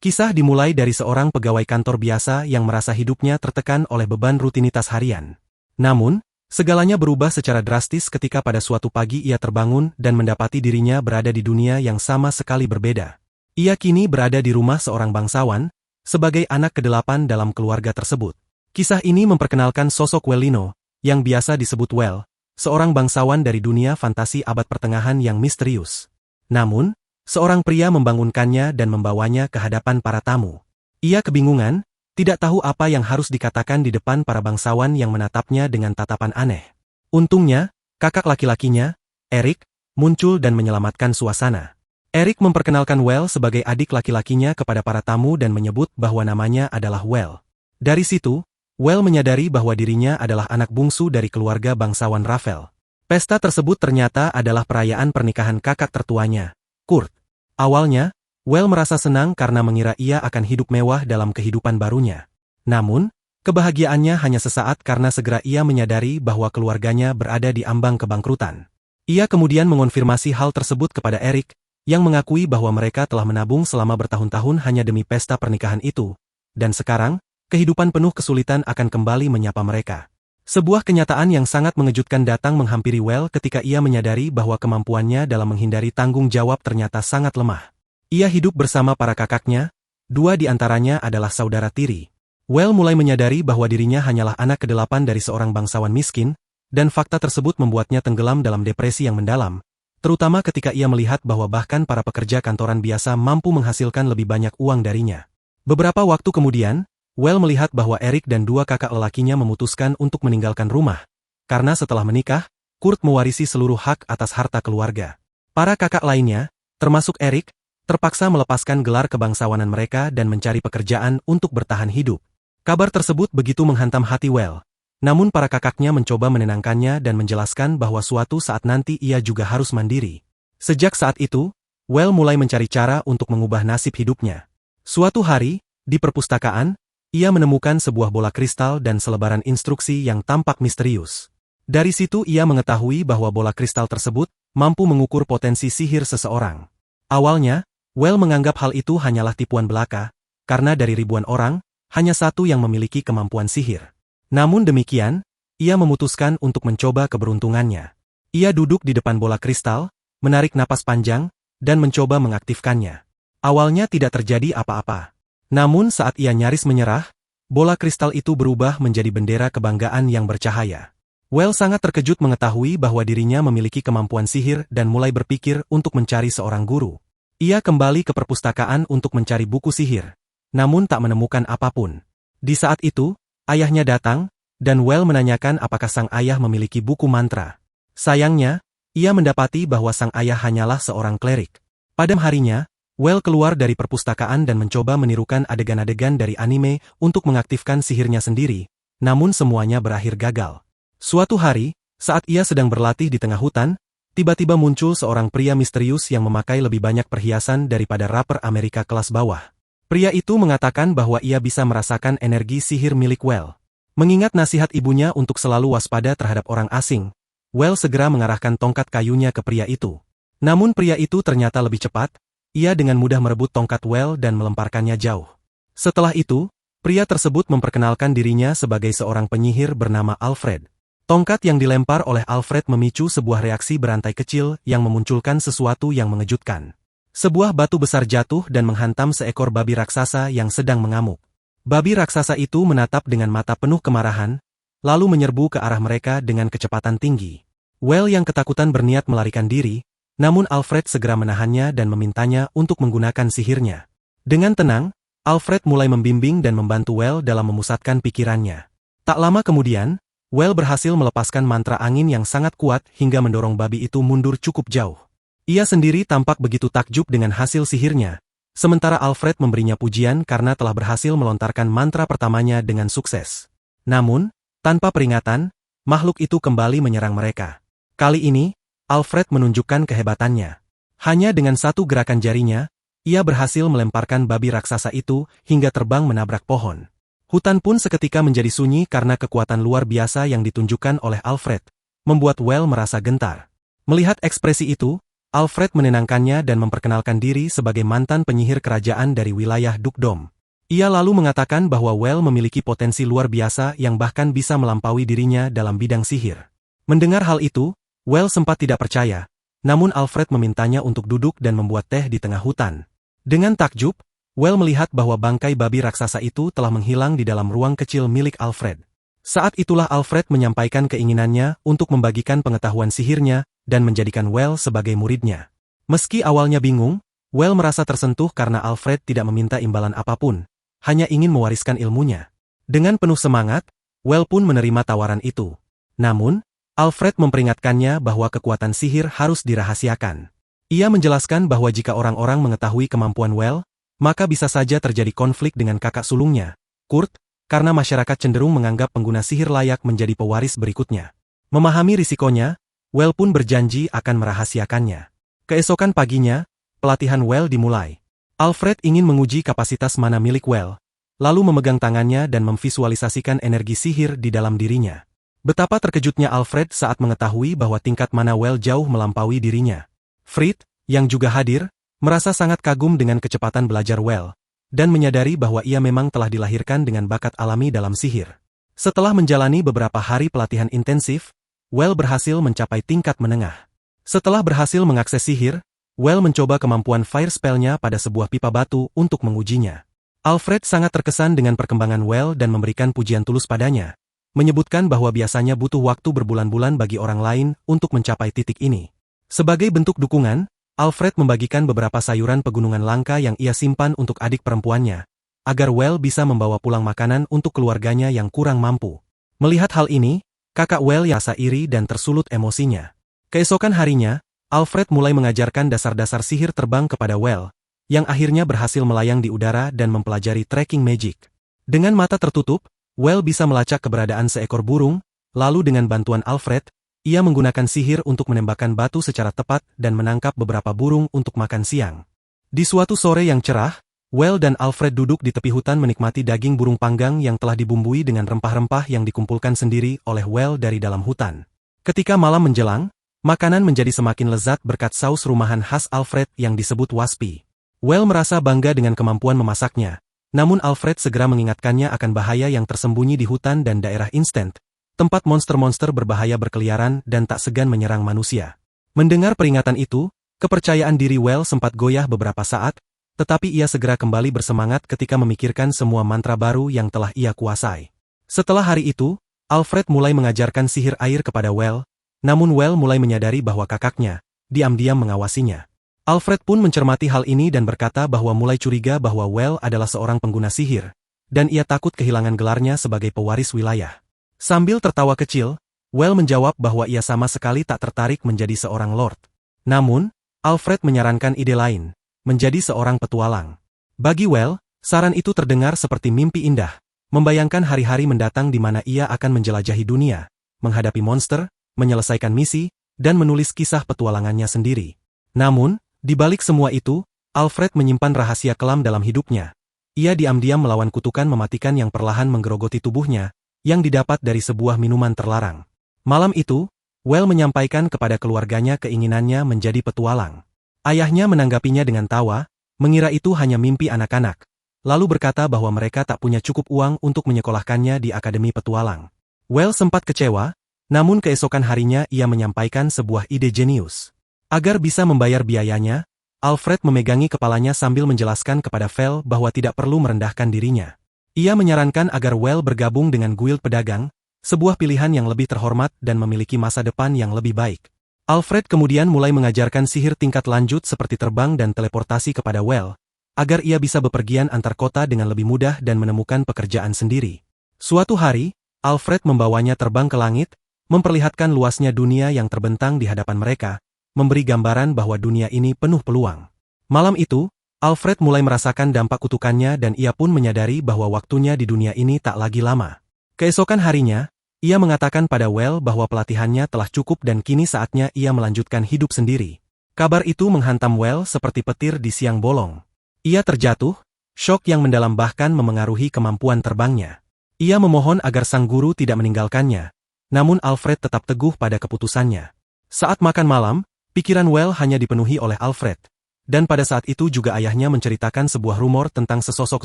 Kisah dimulai dari seorang pegawai kantor biasa yang merasa hidupnya tertekan oleh beban rutinitas harian. Namun, segalanya berubah secara drastis ketika pada suatu pagi ia terbangun dan mendapati dirinya berada di dunia yang sama sekali berbeda. Ia kini berada di rumah seorang bangsawan, sebagai anak ke-8 dalam keluarga tersebut. Kisah ini memperkenalkan sosok Wellino, yang biasa disebut Well, seorang bangsawan dari dunia fantasi abad pertengahan yang misterius. Namun, seorang pria membangunkannya dan membawanya ke hadapan para tamu. Ia kebingungan, tidak tahu apa yang harus dikatakan di depan para bangsawan yang menatapnya dengan tatapan aneh. Untungnya, kakak laki-lakinya, Eric, muncul dan menyelamatkan suasana. Eric memperkenalkan Well sebagai adik laki-lakinya kepada para tamu dan menyebut bahwa namanya adalah Well. Dari situ, Well menyadari bahwa dirinya adalah anak bungsu dari keluarga bangsawan Rafael. Pesta tersebut ternyata adalah perayaan pernikahan kakak tertuanya, Kurt. Awalnya, Well merasa senang karena mengira ia akan hidup mewah dalam kehidupan barunya. Namun, kebahagiaannya hanya sesaat karena segera ia menyadari bahwa keluarganya berada di ambang kebangkrutan. Ia kemudian mengonfirmasi hal tersebut kepada Eric, yang mengakui bahwa mereka telah menabung selama bertahun-tahun hanya demi pesta pernikahan itu, dan sekarang, kehidupan penuh kesulitan akan kembali menyapa mereka. Sebuah kenyataan yang sangat mengejutkan datang menghampiri Well ketika ia menyadari bahwa kemampuannya dalam menghindari tanggung jawab ternyata sangat lemah. Ia hidup bersama para kakaknya, 2 di antaranya adalah saudara tiri. Well mulai menyadari bahwa dirinya hanyalah anak ke-8 dari seorang bangsawan miskin, dan fakta tersebut membuatnya tenggelam dalam depresi yang mendalam, terutama ketika ia melihat bahwa bahkan para pekerja kantoran biasa mampu menghasilkan lebih banyak uang darinya. Beberapa waktu kemudian, Well melihat bahwa Eric dan 2 kakak lelakinya memutuskan untuk meninggalkan rumah, karena setelah menikah, Kurt mewarisi seluruh hak atas harta keluarga. Para kakak lainnya, termasuk Eric, terpaksa melepaskan gelar kebangsawanan mereka dan mencari pekerjaan untuk bertahan hidup. Kabar tersebut begitu menghantam hati Well, namun para kakaknya mencoba menenangkannya dan menjelaskan bahwa suatu saat nanti ia juga harus mandiri. Sejak saat itu, Well mulai mencari cara untuk mengubah nasib hidupnya. Suatu hari, di perpustakaan, ia menemukan sebuah bola kristal dan selebaran instruksi yang tampak misterius. Dari situ ia mengetahui bahwa bola kristal tersebut mampu mengukur potensi sihir seseorang. Awalnya, Well menganggap hal itu hanyalah tipuan belaka, karena dari ribuan orang, hanya satu yang memiliki kemampuan sihir. Namun demikian, ia memutuskan untuk mencoba keberuntungannya. Ia duduk di depan bola kristal, menarik napas panjang, dan mencoba mengaktifkannya. Awalnya tidak terjadi apa-apa. Namun saat ia nyaris menyerah, bola kristal itu berubah menjadi bendera kebanggaan yang bercahaya. Well sangat terkejut mengetahui bahwa dirinya memiliki kemampuan sihir dan mulai berpikir untuk mencari seorang guru. Ia kembali ke perpustakaan untuk mencari buku sihir, namun tak menemukan apapun. Di saat itu, ayahnya datang, dan Well menanyakan apakah sang ayah memiliki buku mantra. Sayangnya, ia mendapati bahwa sang ayah hanyalah seorang klerik. Pada harinya, Well keluar dari perpustakaan dan mencoba menirukan adegan-adegan dari anime untuk mengaktifkan sihirnya sendiri, namun semuanya berakhir gagal. Suatu hari, saat ia sedang berlatih di tengah hutan, tiba-tiba muncul seorang pria misterius yang memakai lebih banyak perhiasan daripada rapper Amerika kelas bawah. Pria itu mengatakan bahwa ia bisa merasakan energi sihir milik Well. Mengingat nasihat ibunya untuk selalu waspada terhadap orang asing, Well segera mengarahkan tongkat kayunya ke pria itu. Namun pria itu ternyata lebih cepat. Ia dengan mudah merebut tongkat Well dan melemparkannya jauh. Setelah itu, pria tersebut memperkenalkan dirinya sebagai seorang penyihir bernama Alfred. Tongkat yang dilempar oleh Alfred memicu sebuah reaksi berantai kecil yang memunculkan sesuatu yang mengejutkan. Sebuah batu besar jatuh dan menghantam seekor babi raksasa yang sedang mengamuk. Babi raksasa itu menatap dengan mata penuh kemarahan, lalu menyerbu ke arah mereka dengan kecepatan tinggi. Well yang ketakutan berniat melarikan diri, namun Alfred segera menahannya dan memintanya untuk menggunakan sihirnya. Dengan tenang, Alfred mulai membimbing dan membantu Well dalam memusatkan pikirannya. Tak lama kemudian, Well berhasil melepaskan mantra angin yang sangat kuat hingga mendorong babi itu mundur cukup jauh. Ia sendiri tampak begitu takjub dengan hasil sihirnya, sementara Alfred memberinya pujian karena telah berhasil melontarkan mantra pertamanya dengan sukses. Namun, tanpa peringatan, makhluk itu kembali menyerang mereka. Kali ini, Alfred menunjukkan kehebatannya. Hanya dengan satu gerakan jarinya, ia berhasil melemparkan babi raksasa itu hingga terbang menabrak pohon. Hutan pun seketika menjadi sunyi karena kekuatan luar biasa yang ditunjukkan oleh Alfred, membuat Well merasa gentar. Melihat ekspresi itu, Alfred menenangkannya dan memperkenalkan diri sebagai mantan penyihir kerajaan dari wilayah Dukedom. Ia lalu mengatakan bahwa Well memiliki potensi luar biasa yang bahkan bisa melampaui dirinya dalam bidang sihir. Mendengar hal itu, Well sempat tidak percaya, namun Alfred memintanya untuk duduk dan membuat teh di tengah hutan. Dengan takjub, Well melihat bahwa bangkai babi raksasa itu telah menghilang di dalam ruang kecil milik Alfred. Saat itulah Alfred menyampaikan keinginannya untuk membagikan pengetahuan sihirnya dan menjadikan Well sebagai muridnya. Meski awalnya bingung, Well merasa tersentuh karena Alfred tidak meminta imbalan apapun, hanya ingin mewariskan ilmunya. Dengan penuh semangat, Well pun menerima tawaran itu. Namun, Alfred memperingatkannya bahwa kekuatan sihir harus dirahasiakan. Ia menjelaskan bahwa jika orang-orang mengetahui kemampuan Well, maka bisa saja terjadi konflik dengan kakak sulungnya, Kurt, karena masyarakat cenderung menganggap pengguna sihir layak menjadi pewaris berikutnya. Memahami risikonya, Well pun berjanji akan merahasiakannya. Keesokan paginya, pelatihan Well dimulai. Alfred ingin menguji kapasitas mana milik Well, lalu memegang tangannya dan memvisualisasikan energi sihir di dalam dirinya. Betapa terkejutnya Alfred saat mengetahui bahwa tingkat mana Well jauh melampaui dirinya. Fritz, yang juga hadir, merasa sangat kagum dengan kecepatan belajar Well, dan menyadari bahwa ia memang telah dilahirkan dengan bakat alami dalam sihir. Setelah menjalani beberapa hari pelatihan intensif, Well berhasil mencapai tingkat menengah. Setelah berhasil mengakses sihir, Well mencoba kemampuan fire spell-nya pada sebuah pipa batu untuk mengujinya. Alfred sangat terkesan dengan perkembangan Well dan memberikan pujian tulus padanya, menyebutkan bahwa biasanya butuh waktu berbulan-bulan bagi orang lain untuk mencapai titik ini. Sebagai bentuk dukungan, Alfred membagikan beberapa sayuran pegunungan langka yang ia simpan untuk adik perempuannya, agar Well bisa membawa pulang makanan untuk keluarganya yang kurang mampu. Melihat hal ini, kakak Well rasa iri dan tersulut emosinya. Keesokan harinya, Alfred mulai mengajarkan dasar-dasar sihir terbang kepada Well, yang akhirnya berhasil melayang di udara dan mempelajari tracking magic. Dengan mata tertutup, Well bisa melacak keberadaan seekor burung, lalu dengan bantuan Alfred, ia menggunakan sihir untuk menembakkan batu secara tepat dan menangkap beberapa burung untuk makan siang. Di suatu sore yang cerah, Well dan Alfred duduk di tepi hutan menikmati daging burung panggang yang telah dibumbui dengan rempah-rempah yang dikumpulkan sendiri oleh Well dari dalam hutan. Ketika malam menjelang, makanan menjadi semakin lezat berkat saus rumahan khas Alfred yang disebut waspi. Well merasa bangga dengan kemampuan memasaknya, namun Alfred segera mengingatkannya akan bahaya yang tersembunyi di hutan dan daerah instant, tempat monster-monster berbahaya berkeliaran dan tak segan menyerang manusia. Mendengar peringatan itu, kepercayaan diri Well sempat goyah beberapa saat, tetapi ia segera kembali bersemangat ketika memikirkan semua mantra baru yang telah ia kuasai. Setelah hari itu, Alfred mulai mengajarkan sihir air kepada Well, namun Well mulai menyadari bahwa kakaknya diam-diam mengawasinya. Alfred pun mencermati hal ini dan berkata bahwa mulai curiga bahwa Well adalah seorang pengguna sihir, dan ia takut kehilangan gelarnya sebagai pewaris wilayah. Sambil tertawa kecil, Well menjawab bahwa ia sama sekali tak tertarik menjadi seorang lord. Namun, Alfred menyarankan ide lain, menjadi seorang petualang. Bagi Well, saran itu terdengar seperti mimpi indah, membayangkan hari-hari mendatang di mana ia akan menjelajahi dunia, menghadapi monster, menyelesaikan misi, dan menulis kisah petualangannya sendiri. Namun, di balik semua itu, Alfred menyimpan rahasia kelam dalam hidupnya. Ia diam-diam melawan kutukan mematikan yang perlahan menggerogoti tubuhnya, yang didapat dari sebuah minuman terlarang. Malam itu, Well menyampaikan kepada keluarganya keinginannya menjadi petualang. Ayahnya menanggapinya dengan tawa, mengira itu hanya mimpi anak-anak, lalu berkata bahwa mereka tak punya cukup uang untuk menyekolahkannya di Akademi Petualang. Well sempat kecewa, namun keesokan harinya ia menyampaikan sebuah ide jenius. Agar bisa membayar biayanya, Alfred memegangi kepalanya sambil menjelaskan kepada Vel bahwa tidak perlu merendahkan dirinya. Ia menyarankan agar Well bergabung dengan guild pedagang, sebuah pilihan yang lebih terhormat dan memiliki masa depan yang lebih baik. Alfred kemudian mulai mengajarkan sihir tingkat lanjut seperti terbang dan teleportasi kepada Well, agar ia bisa bepergian antar kota dengan lebih mudah dan menemukan pekerjaan sendiri. Suatu hari, Alfred membawanya terbang ke langit, memperlihatkan luasnya dunia yang terbentang di hadapan mereka, memberi gambaran bahwa dunia ini penuh peluang. Malam itu, Alfred mulai merasakan dampak kutukannya dan ia pun menyadari bahwa waktunya di dunia ini tak lagi lama. Keesokan harinya, ia mengatakan pada Well bahwa pelatihannya telah cukup dan kini saatnya ia melanjutkan hidup sendiri. Kabar itu menghantam Well seperti petir di siang bolong. Ia terjatuh, syok yang mendalam bahkan memengaruhi kemampuan terbangnya. Ia memohon agar sang guru tidak meninggalkannya, namun Alfred tetap teguh pada keputusannya. Saat makan malam, Pikiran Well hanya dipenuhi oleh Alfred. Dan pada saat itu juga ayahnya menceritakan sebuah rumor tentang sesosok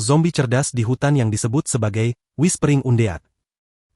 zombie cerdas di hutan yang disebut sebagai Whispering Undead.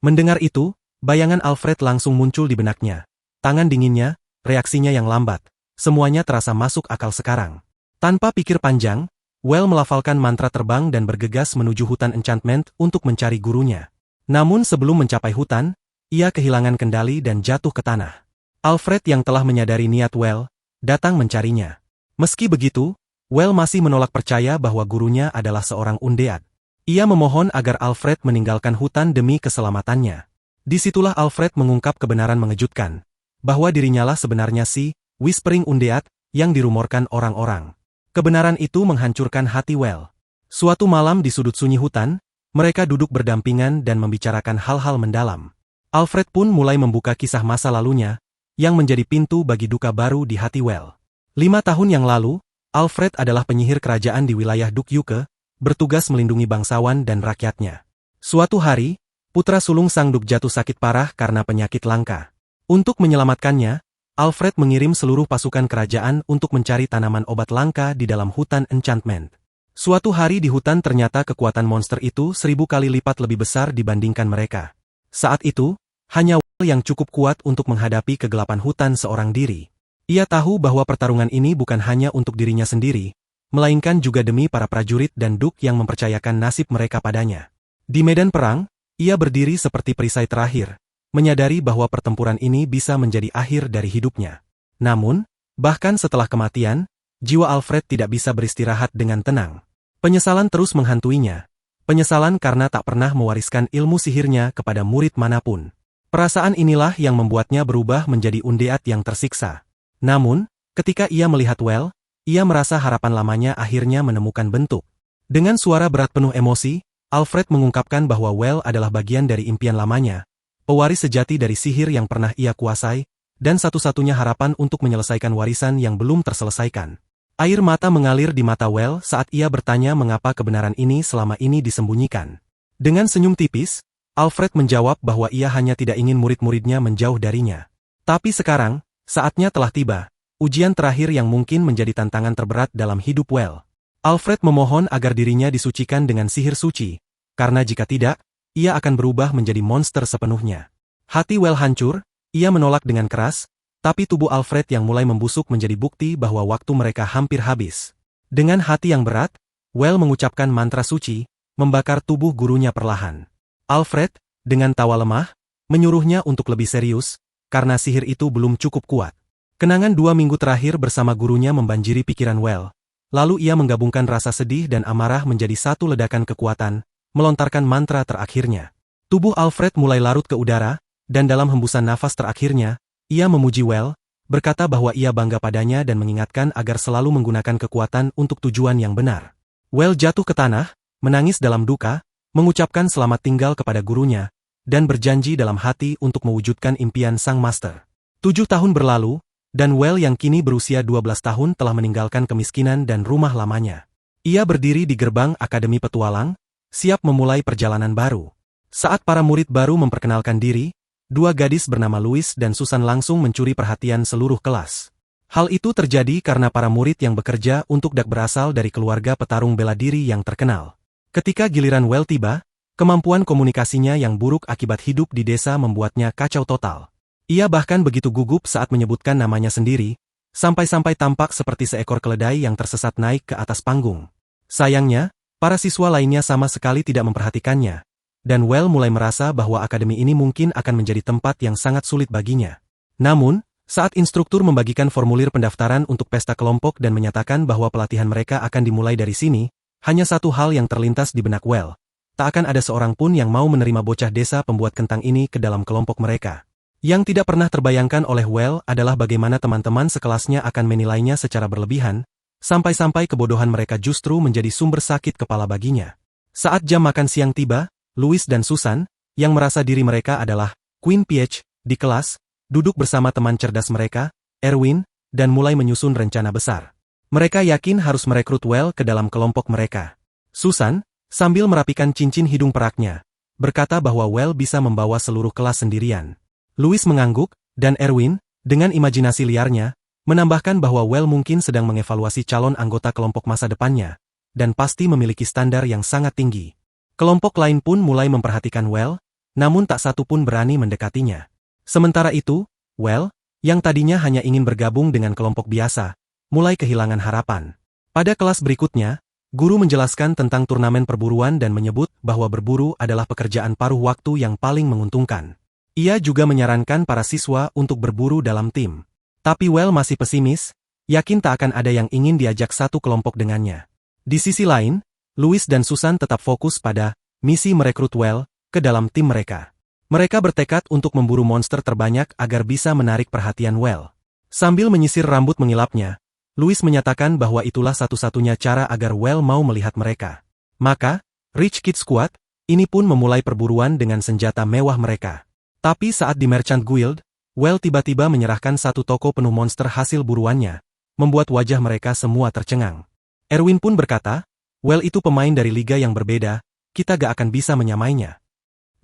Mendengar itu, bayangan Alfred langsung muncul di benaknya. Tangan dinginnya, reaksinya yang lambat. Semuanya terasa masuk akal sekarang. Tanpa pikir panjang, Well melafalkan mantra terbang dan bergegas menuju hutan enchantment untuk mencari gurunya. Namun sebelum mencapai hutan, ia kehilangan kendali dan jatuh ke tanah. Alfred yang telah menyadari niat Well, datang mencarinya. Meski begitu, Well masih menolak percaya bahwa gurunya adalah seorang undead. Ia memohon agar Alfred meninggalkan hutan demi keselamatannya. Disitulah Alfred mengungkap kebenaran mengejutkan, bahwa dirinyalah sebenarnya si Whispering Undead yang dirumorkan orang-orang. Kebenaran itu menghancurkan hati Well. Suatu malam di sudut sunyi hutan, mereka duduk berdampingan dan membicarakan hal-hal mendalam. Alfred pun mulai membuka kisah masa lalunya, yang menjadi pintu bagi duka baru di hati Well. 5 tahun yang lalu, Alfred adalah penyihir kerajaan di wilayah Dukyuke, bertugas melindungi bangsawan dan rakyatnya. Suatu hari, putra sulung sang Duk jatuh sakit parah karena penyakit langka. Untuk menyelamatkannya, Alfred mengirim seluruh pasukan kerajaan untuk mencari tanaman obat langka di dalam hutan enchantment. Suatu hari di hutan ternyata kekuatan monster itu 1000 kali lipat lebih besar dibandingkan mereka. Saat itu, hanya Well yang cukup kuat untuk menghadapi kegelapan hutan seorang diri. Ia tahu bahwa pertarungan ini bukan hanya untuk dirinya sendiri, melainkan juga demi para prajurit dan Duk yang mempercayakan nasib mereka padanya. Di medan perang, ia berdiri seperti perisai terakhir, menyadari bahwa pertempuran ini bisa menjadi akhir dari hidupnya. Namun, bahkan setelah kematian, jiwa Alfred tidak bisa beristirahat dengan tenang. Penyesalan terus menghantuinya. Penyesalan karena tak pernah mewariskan ilmu sihirnya kepada murid manapun. Perasaan inilah yang membuatnya berubah menjadi undead yang tersiksa. Namun, ketika ia melihat Well, ia merasa harapan lamanya akhirnya menemukan bentuk. Dengan suara berat penuh emosi, Alfred mengungkapkan bahwa Well adalah bagian dari impian lamanya, pewaris sejati dari sihir yang pernah ia kuasai, dan satu-satunya harapan untuk menyelesaikan warisan yang belum terselesaikan. Air mata mengalir di mata Well saat ia bertanya mengapa kebenaran ini selama ini disembunyikan. Dengan senyum tipis, Alfred menjawab bahwa ia hanya tidak ingin murid-muridnya menjauh darinya. Tapi sekarang, saatnya telah tiba, ujian terakhir yang mungkin menjadi tantangan terberat dalam hidup Well. Alfred memohon agar dirinya disucikan dengan sihir suci, karena jika tidak, ia akan berubah menjadi monster sepenuhnya. Hati Well hancur, ia menolak dengan keras, tapi tubuh Alfred yang mulai membusuk menjadi bukti bahwa waktu mereka hampir habis. Dengan hati yang berat, Well mengucapkan mantra suci, membakar tubuh gurunya perlahan. Alfred, dengan tawa lemah, menyuruhnya untuk lebih serius, karena sihir itu belum cukup kuat. Kenangan 2 minggu terakhir bersama gurunya membanjiri pikiran Well, lalu ia menggabungkan rasa sedih dan amarah menjadi satu ledakan kekuatan, melontarkan mantra terakhirnya. Tubuh Alfred mulai larut ke udara, dan dalam hembusan nafas terakhirnya, ia memuji Well, berkata bahwa ia bangga padanya dan mengingatkan agar selalu menggunakan kekuatan untuk tujuan yang benar. Well jatuh ke tanah, menangis dalam duka, mengucapkan selamat tinggal kepada gurunya, dan berjanji dalam hati untuk mewujudkan impian sang master. 7 tahun berlalu, dan Well yang kini berusia 12 tahun telah meninggalkan kemiskinan dan rumah lamanya. Ia berdiri di gerbang Akademi Petualang, siap memulai perjalanan baru. Saat para murid baru memperkenalkan diri, 2 gadis bernama Louis dan Susan langsung mencuri perhatian seluruh kelas. Hal itu terjadi karena para murid yang bekerja untuk Dak berasal dari keluarga petarung bela diri yang terkenal. Ketika giliran Well tiba, kemampuan komunikasinya yang buruk akibat hidup di desa membuatnya kacau total. Ia bahkan begitu gugup saat menyebutkan namanya sendiri, sampai-sampai tampak seperti seekor keledai yang tersesat naik ke atas panggung. Sayangnya, para siswa lainnya sama sekali tidak memperhatikannya, dan Well mulai merasa bahwa akademi ini mungkin akan menjadi tempat yang sangat sulit baginya. Namun, saat instruktur membagikan formulir pendaftaran untuk pesta kelompok dan menyatakan bahwa pelatihan mereka akan dimulai dari sini, hanya satu hal yang terlintas di benak Well. Tak akan ada seorang pun yang mau menerima bocah desa pembuat kentang ini ke dalam kelompok mereka. Yang tidak pernah terbayangkan oleh Well adalah bagaimana teman-teman sekelasnya akan menilainya secara berlebihan, sampai-sampai kebodohan mereka justru menjadi sumber sakit kepala baginya. Saat jam makan siang tiba, Louis dan Susan, yang merasa diri mereka adalah Queen Peach, di kelas, duduk bersama teman cerdas mereka, Erwin, dan mulai menyusun rencana besar. Mereka yakin harus merekrut Well ke dalam kelompok mereka. Susan, sambil merapikan cincin hidung peraknya, berkata bahwa Well bisa membawa seluruh kelas sendirian. Louis mengangguk, dan Erwin, dengan imajinasi liarnya, menambahkan bahwa Well mungkin sedang mengevaluasi calon anggota kelompok masa depannya, dan pasti memiliki standar yang sangat tinggi. Kelompok lain pun mulai memperhatikan Well, namun tak satu pun berani mendekatinya. Sementara itu, Well, yang tadinya hanya ingin bergabung dengan kelompok biasa, mulai kehilangan harapan. Pada kelas berikutnya, guru menjelaskan tentang turnamen perburuan dan menyebut bahwa berburu adalah pekerjaan paruh waktu yang paling menguntungkan. Ia juga menyarankan para siswa untuk berburu dalam tim. Tapi Well masih pesimis, yakin tak akan ada yang ingin diajak satu kelompok dengannya. Di sisi lain, Louis dan Susan tetap fokus pada misi merekrut Well ke dalam tim mereka. Mereka bertekad untuk memburu monster terbanyak agar bisa menarik perhatian Well. Sambil menyisir rambut mengilapnya, Louis menyatakan bahwa itulah satu-satunya cara agar Well mau melihat mereka. Maka, Rich Kid Squad ini pun memulai perburuan dengan senjata mewah mereka. Tapi saat di Merchant Guild, Well tiba-tiba menyerahkan satu toko penuh monster hasil buruannya, membuat wajah mereka semua tercengang. Erwin pun berkata, Well itu pemain dari liga yang berbeda, kita gak akan bisa menyamainya.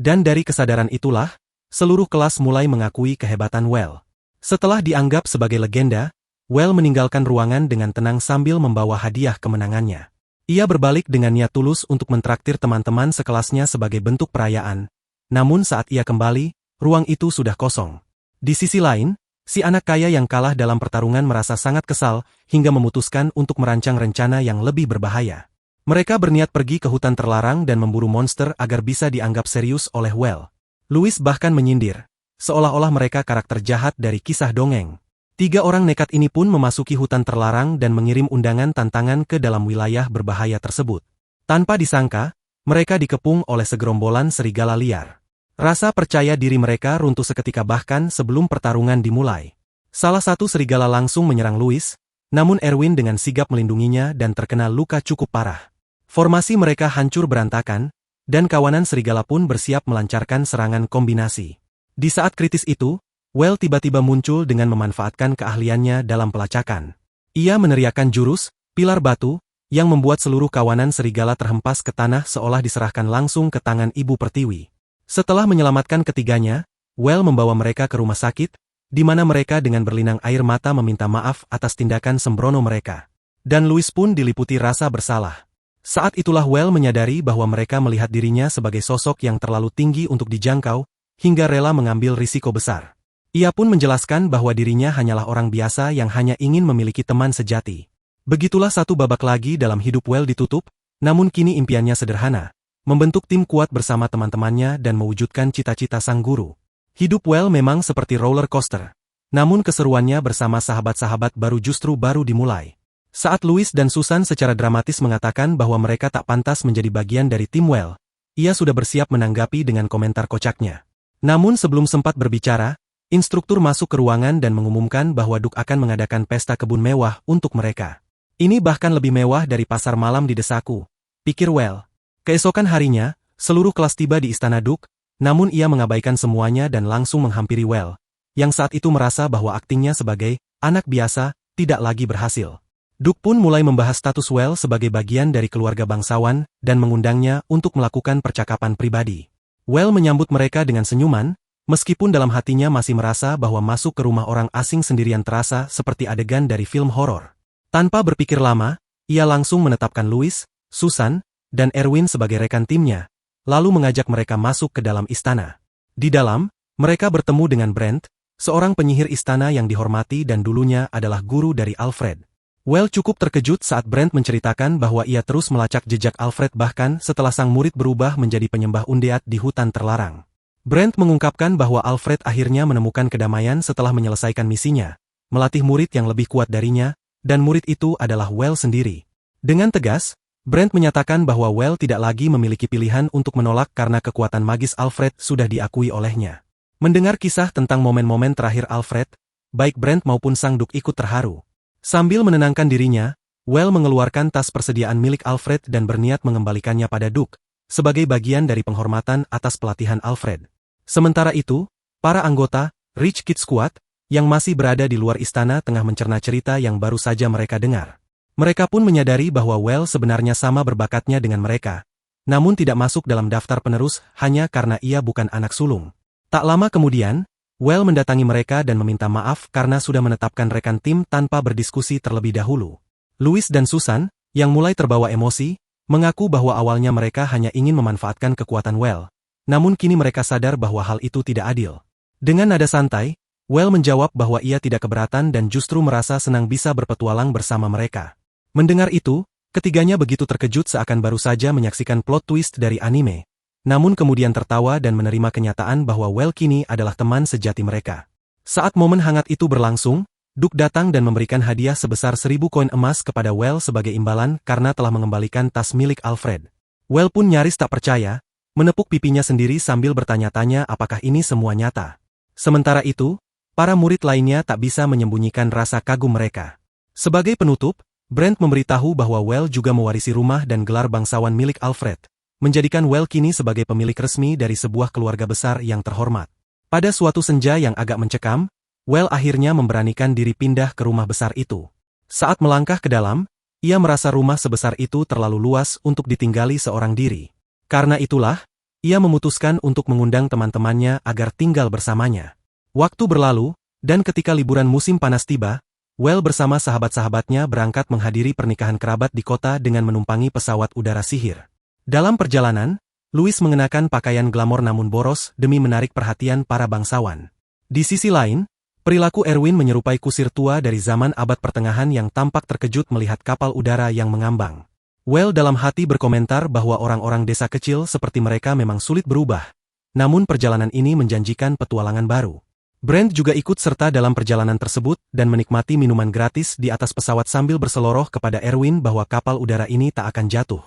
Dan dari kesadaran itulah, seluruh kelas mulai mengakui kehebatan Well. Setelah dianggap sebagai legenda, Well meninggalkan ruangan dengan tenang sambil membawa hadiah kemenangannya. Ia berbalik dengan niat tulus untuk mentraktir teman-teman sekelasnya sebagai bentuk perayaan. Namun saat ia kembali, ruang itu sudah kosong. Di sisi lain, si anak kaya yang kalah dalam pertarungan merasa sangat kesal, hingga memutuskan untuk merancang rencana yang lebih berbahaya. Mereka berniat pergi ke hutan terlarang dan memburu monster agar bisa dianggap serius oleh Well. Louis bahkan menyindir, seolah-olah mereka karakter jahat dari kisah dongeng. 3 orang nekat ini pun memasuki hutan terlarang dan mengirim undangan tantangan ke dalam wilayah berbahaya tersebut. Tanpa disangka, mereka dikepung oleh segerombolan serigala liar. Rasa percaya diri mereka runtuh seketika bahkan sebelum pertarungan dimulai. Salah satu serigala langsung menyerang Louis, namun Erwin dengan sigap melindunginya dan terkena luka cukup parah. Formasi mereka hancur berantakan, dan kawanan serigala pun bersiap melancarkan serangan kombinasi. Di saat kritis itu, Well tiba-tiba muncul dengan memanfaatkan keahliannya dalam pelacakan. Ia meneriakkan jurus, pilar batu, yang membuat seluruh kawanan serigala terhempas ke tanah seolah diserahkan langsung ke tangan Ibu Pertiwi. Setelah menyelamatkan ketiganya, Well membawa mereka ke rumah sakit, di mana mereka dengan berlinang air mata meminta maaf atas tindakan sembrono mereka. Dan Louis pun diliputi rasa bersalah. Saat itulah Well menyadari bahwa mereka melihat dirinya sebagai sosok yang terlalu tinggi untuk dijangkau, hingga rela mengambil risiko besar. Ia pun menjelaskan bahwa dirinya hanyalah orang biasa yang hanya ingin memiliki teman sejati. Begitulah satu babak lagi dalam hidup Well ditutup, namun kini impiannya sederhana, membentuk tim kuat bersama teman-temannya dan mewujudkan cita-cita sang guru. Hidup Well memang seperti roller coaster, namun keseruannya bersama sahabat-sahabat baru justru baru dimulai. Saat Louis dan Susan secara dramatis mengatakan bahwa mereka tak pantas menjadi bagian dari tim Well, ia sudah bersiap menanggapi dengan komentar kocaknya. Namun sebelum sempat berbicara, instruktur masuk ke ruangan dan mengumumkan bahwa Duke akan mengadakan pesta kebun mewah untuk mereka. Ini bahkan lebih mewah dari pasar malam di desaku, pikir Well. Keesokan harinya, seluruh kelas tiba di istana Duke, namun ia mengabaikan semuanya dan langsung menghampiri Well, yang saat itu merasa bahwa aktingnya sebagai anak biasa tidak lagi berhasil. Duke pun mulai membahas status Well sebagai bagian dari keluarga bangsawan dan mengundangnya untuk melakukan percakapan pribadi. Well menyambut mereka dengan senyuman, meskipun dalam hatinya masih merasa bahwa masuk ke rumah orang asing sendirian terasa seperti adegan dari film horor. Tanpa berpikir lama, ia langsung menetapkan Louis, Susan, dan Erwin sebagai rekan timnya, lalu mengajak mereka masuk ke dalam istana. Di dalam, mereka bertemu dengan Brent, seorang penyihir istana yang dihormati dan dulunya adalah guru dari Alfred. Well cukup terkejut saat Brent menceritakan bahwa ia terus melacak jejak Alfred bahkan setelah sang murid berubah menjadi penyembah undead di hutan terlarang. Brent mengungkapkan bahwa Alfred akhirnya menemukan kedamaian setelah menyelesaikan misinya, melatih murid yang lebih kuat darinya, dan murid itu adalah Well sendiri. Dengan tegas, Brent menyatakan bahwa Well tidak lagi memiliki pilihan untuk menolak karena kekuatan magis Alfred sudah diakui olehnya. Mendengar kisah tentang momen-momen terakhir Alfred, baik Brent maupun sang Duke ikut terharu. Sambil menenangkan dirinya, Well mengeluarkan tas persediaan milik Alfred dan berniat mengembalikannya pada Duke, sebagai bagian dari penghormatan atas pelatihan Alfred. Sementara itu, para anggota Rich Kid Squad yang masih berada di luar istana tengah mencerna cerita yang baru saja mereka dengar. Mereka pun menyadari bahwa Well sebenarnya sama berbakatnya dengan mereka, namun tidak masuk dalam daftar penerus hanya karena ia bukan anak sulung. Tak lama kemudian, Well mendatangi mereka dan meminta maaf karena sudah menetapkan rekan tim tanpa berdiskusi terlebih dahulu. Louis dan Susan, yang mulai terbawa emosi, mengaku bahwa awalnya mereka hanya ingin memanfaatkan kekuatan Well. Namun kini mereka sadar bahwa hal itu tidak adil. Dengan nada santai, Well menjawab bahwa ia tidak keberatan dan justru merasa senang bisa berpetualang bersama mereka. Mendengar itu, ketiganya begitu terkejut seakan baru saja menyaksikan plot twist dari anime. Namun kemudian tertawa dan menerima kenyataan bahwa Well kini adalah teman sejati mereka. Saat momen hangat itu berlangsung, Duke datang dan memberikan hadiah sebesar 1000 koin emas kepada Well sebagai imbalan karena telah mengembalikan tas milik Alfred. Well pun nyaris tak percaya, menepuk pipinya sendiri sambil bertanya-tanya apakah ini semua nyata. Sementara itu, para murid lainnya tak bisa menyembunyikan rasa kagum mereka. Sebagai penutup, Brent memberitahu bahwa Well juga mewarisi rumah dan gelar bangsawan milik Alfred, menjadikan Well kini sebagai pemilik resmi dari sebuah keluarga besar yang terhormat. Pada suatu senja yang agak mencekam, Well akhirnya memberanikan diri pindah ke rumah besar itu. Saat melangkah ke dalam, ia merasa rumah sebesar itu terlalu luas untuk ditinggali seorang diri. Karena itulah, ia memutuskan untuk mengundang teman-temannya agar tinggal bersamanya. Waktu berlalu, dan ketika liburan musim panas tiba, Well bersama sahabat-sahabatnya berangkat menghadiri pernikahan kerabat di kota dengan menumpangi pesawat udara sihir. Dalam perjalanan, Louis mengenakan pakaian glamor namun boros demi menarik perhatian para bangsawan. Di sisi lain, perilaku Erwin menyerupai kusir tua dari zaman abad pertengahan yang tampak terkejut melihat kapal udara yang mengambang. Well dalam hati berkomentar bahwa orang-orang desa kecil seperti mereka memang sulit berubah, namun perjalanan ini menjanjikan petualangan baru. Brent juga ikut serta dalam perjalanan tersebut dan menikmati minuman gratis di atas pesawat sambil berseloroh kepada Erwin bahwa kapal udara ini tak akan jatuh.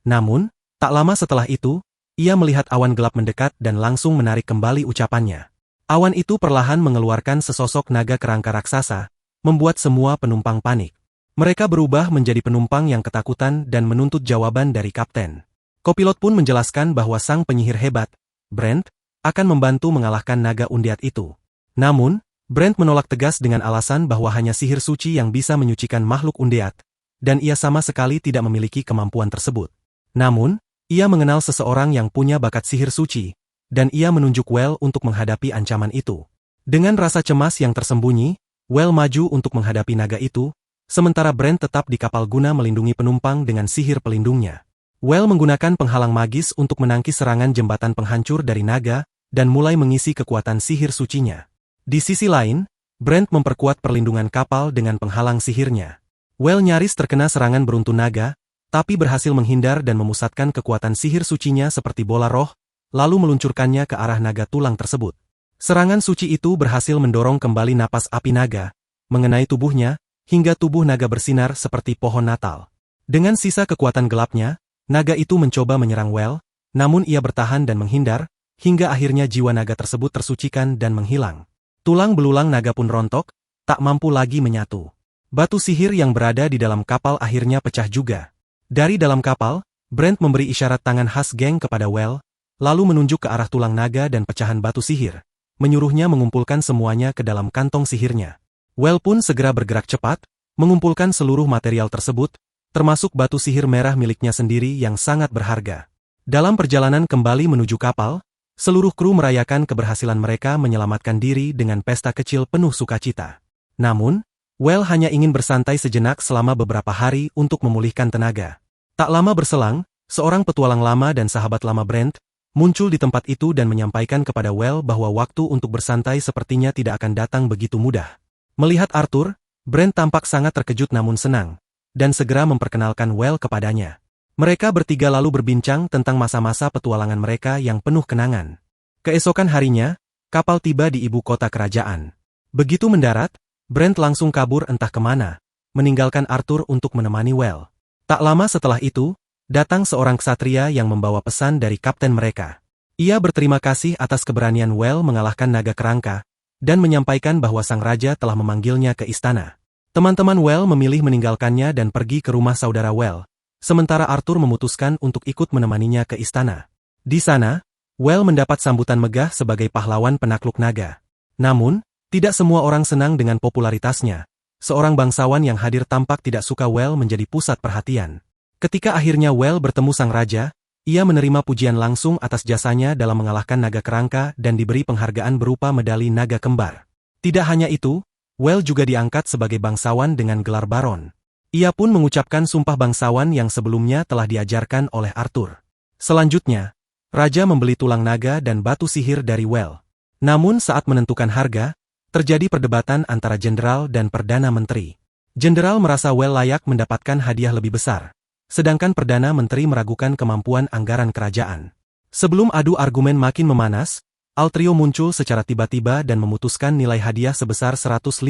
Namun, tak lama setelah itu, ia melihat awan gelap mendekat dan langsung menarik kembali ucapannya. Awan itu perlahan mengeluarkan sesosok naga kerangka raksasa, membuat semua penumpang panik. Mereka berubah menjadi penumpang yang ketakutan dan menuntut jawaban dari kapten. Kopilot pun menjelaskan bahwa sang penyihir hebat, Brent, akan membantu mengalahkan naga undead itu. Namun, Brent menolak tegas dengan alasan bahwa hanya sihir suci yang bisa menyucikan makhluk undead, dan ia sama sekali tidak memiliki kemampuan tersebut. Namun, ia mengenal seseorang yang punya bakat sihir suci, dan ia menunjuk Well untuk menghadapi ancaman itu. Dengan rasa cemas yang tersembunyi, Well maju untuk menghadapi naga itu, sementara Brent tetap di kapal guna melindungi penumpang dengan sihir pelindungnya. Well menggunakan penghalang magis untuk menangkis serangan jembatan penghancur dari naga, dan mulai mengisi kekuatan sihir sucinya. Di sisi lain, Brent memperkuat perlindungan kapal dengan penghalang sihirnya. Well nyaris terkena serangan beruntun naga, tapi berhasil menghindar dan memusatkan kekuatan sihir sucinya seperti bola roh, lalu meluncurkannya ke arah naga tulang tersebut. Serangan suci itu berhasil mendorong kembali napas api naga, mengenai tubuhnya, hingga tubuh naga bersinar seperti pohon Natal. Dengan sisa kekuatan gelapnya, naga itu mencoba menyerang Well, namun ia bertahan dan menghindar, hingga akhirnya jiwa naga tersebut tersucikan dan menghilang. Tulang belulang naga pun rontok, tak mampu lagi menyatu. Batu sihir yang berada di dalam kapal akhirnya pecah juga. Dari dalam kapal, Brent memberi isyarat tangan khas geng kepada Well, lalu menunjuk ke arah tulang naga dan pecahan batu sihir, menyuruhnya mengumpulkan semuanya ke dalam kantong sihirnya. Well pun segera bergerak cepat, mengumpulkan seluruh material tersebut, termasuk batu sihir merah miliknya sendiri yang sangat berharga. Dalam perjalanan kembali menuju kapal, seluruh kru merayakan keberhasilan mereka menyelamatkan diri dengan pesta kecil penuh sukacita. Namun, Well hanya ingin bersantai sejenak selama beberapa hari untuk memulihkan tenaga. Tak lama berselang, seorang petualang lama dan sahabat lama Brent, muncul di tempat itu dan menyampaikan kepada Well bahwa waktu untuk bersantai sepertinya tidak akan datang begitu mudah. Melihat Arthur, Brent tampak sangat terkejut namun senang, dan segera memperkenalkan Well kepadanya. Mereka bertiga lalu berbincang tentang masa-masa petualangan mereka yang penuh kenangan. Keesokan harinya, kapal tiba di ibu kota kerajaan. Begitu mendarat, Brent langsung kabur entah kemana, meninggalkan Arthur untuk menemani Well. Tak lama setelah itu, datang seorang ksatria yang membawa pesan dari kapten mereka. Ia berterima kasih atas keberanian Well mengalahkan naga kerangka, dan menyampaikan bahwa sang raja telah memanggilnya ke istana. Teman-teman Well memilih meninggalkannya dan pergi ke rumah saudara Well, sementara Arthur memutuskan untuk ikut menemaninya ke istana. Di sana, Well mendapat sambutan megah sebagai pahlawan penakluk naga. Namun, tidak semua orang senang dengan popularitasnya. Seorang bangsawan yang hadir tampak tidak suka Well menjadi pusat perhatian. Ketika akhirnya Well bertemu sang raja, Ia menerima pujian langsung atas jasanya dalam mengalahkan naga kerangka dan diberi penghargaan berupa medali naga kembar. Tidak hanya itu, Well juga diangkat sebagai bangsawan dengan gelar Baron. Ia pun mengucapkan sumpah bangsawan yang sebelumnya telah diajarkan oleh Arthur. Selanjutnya, Raja membeli tulang naga dan batu sihir dari Well. Namun saat menentukan harga, terjadi perdebatan antara jenderal dan perdana menteri. Jenderal merasa Well layak mendapatkan hadiah lebih besar, sedangkan perdana menteri meragukan kemampuan anggaran kerajaan. Sebelum adu argumen makin memanas, Altrio muncul secara tiba-tiba dan memutuskan nilai hadiah sebesar 150.000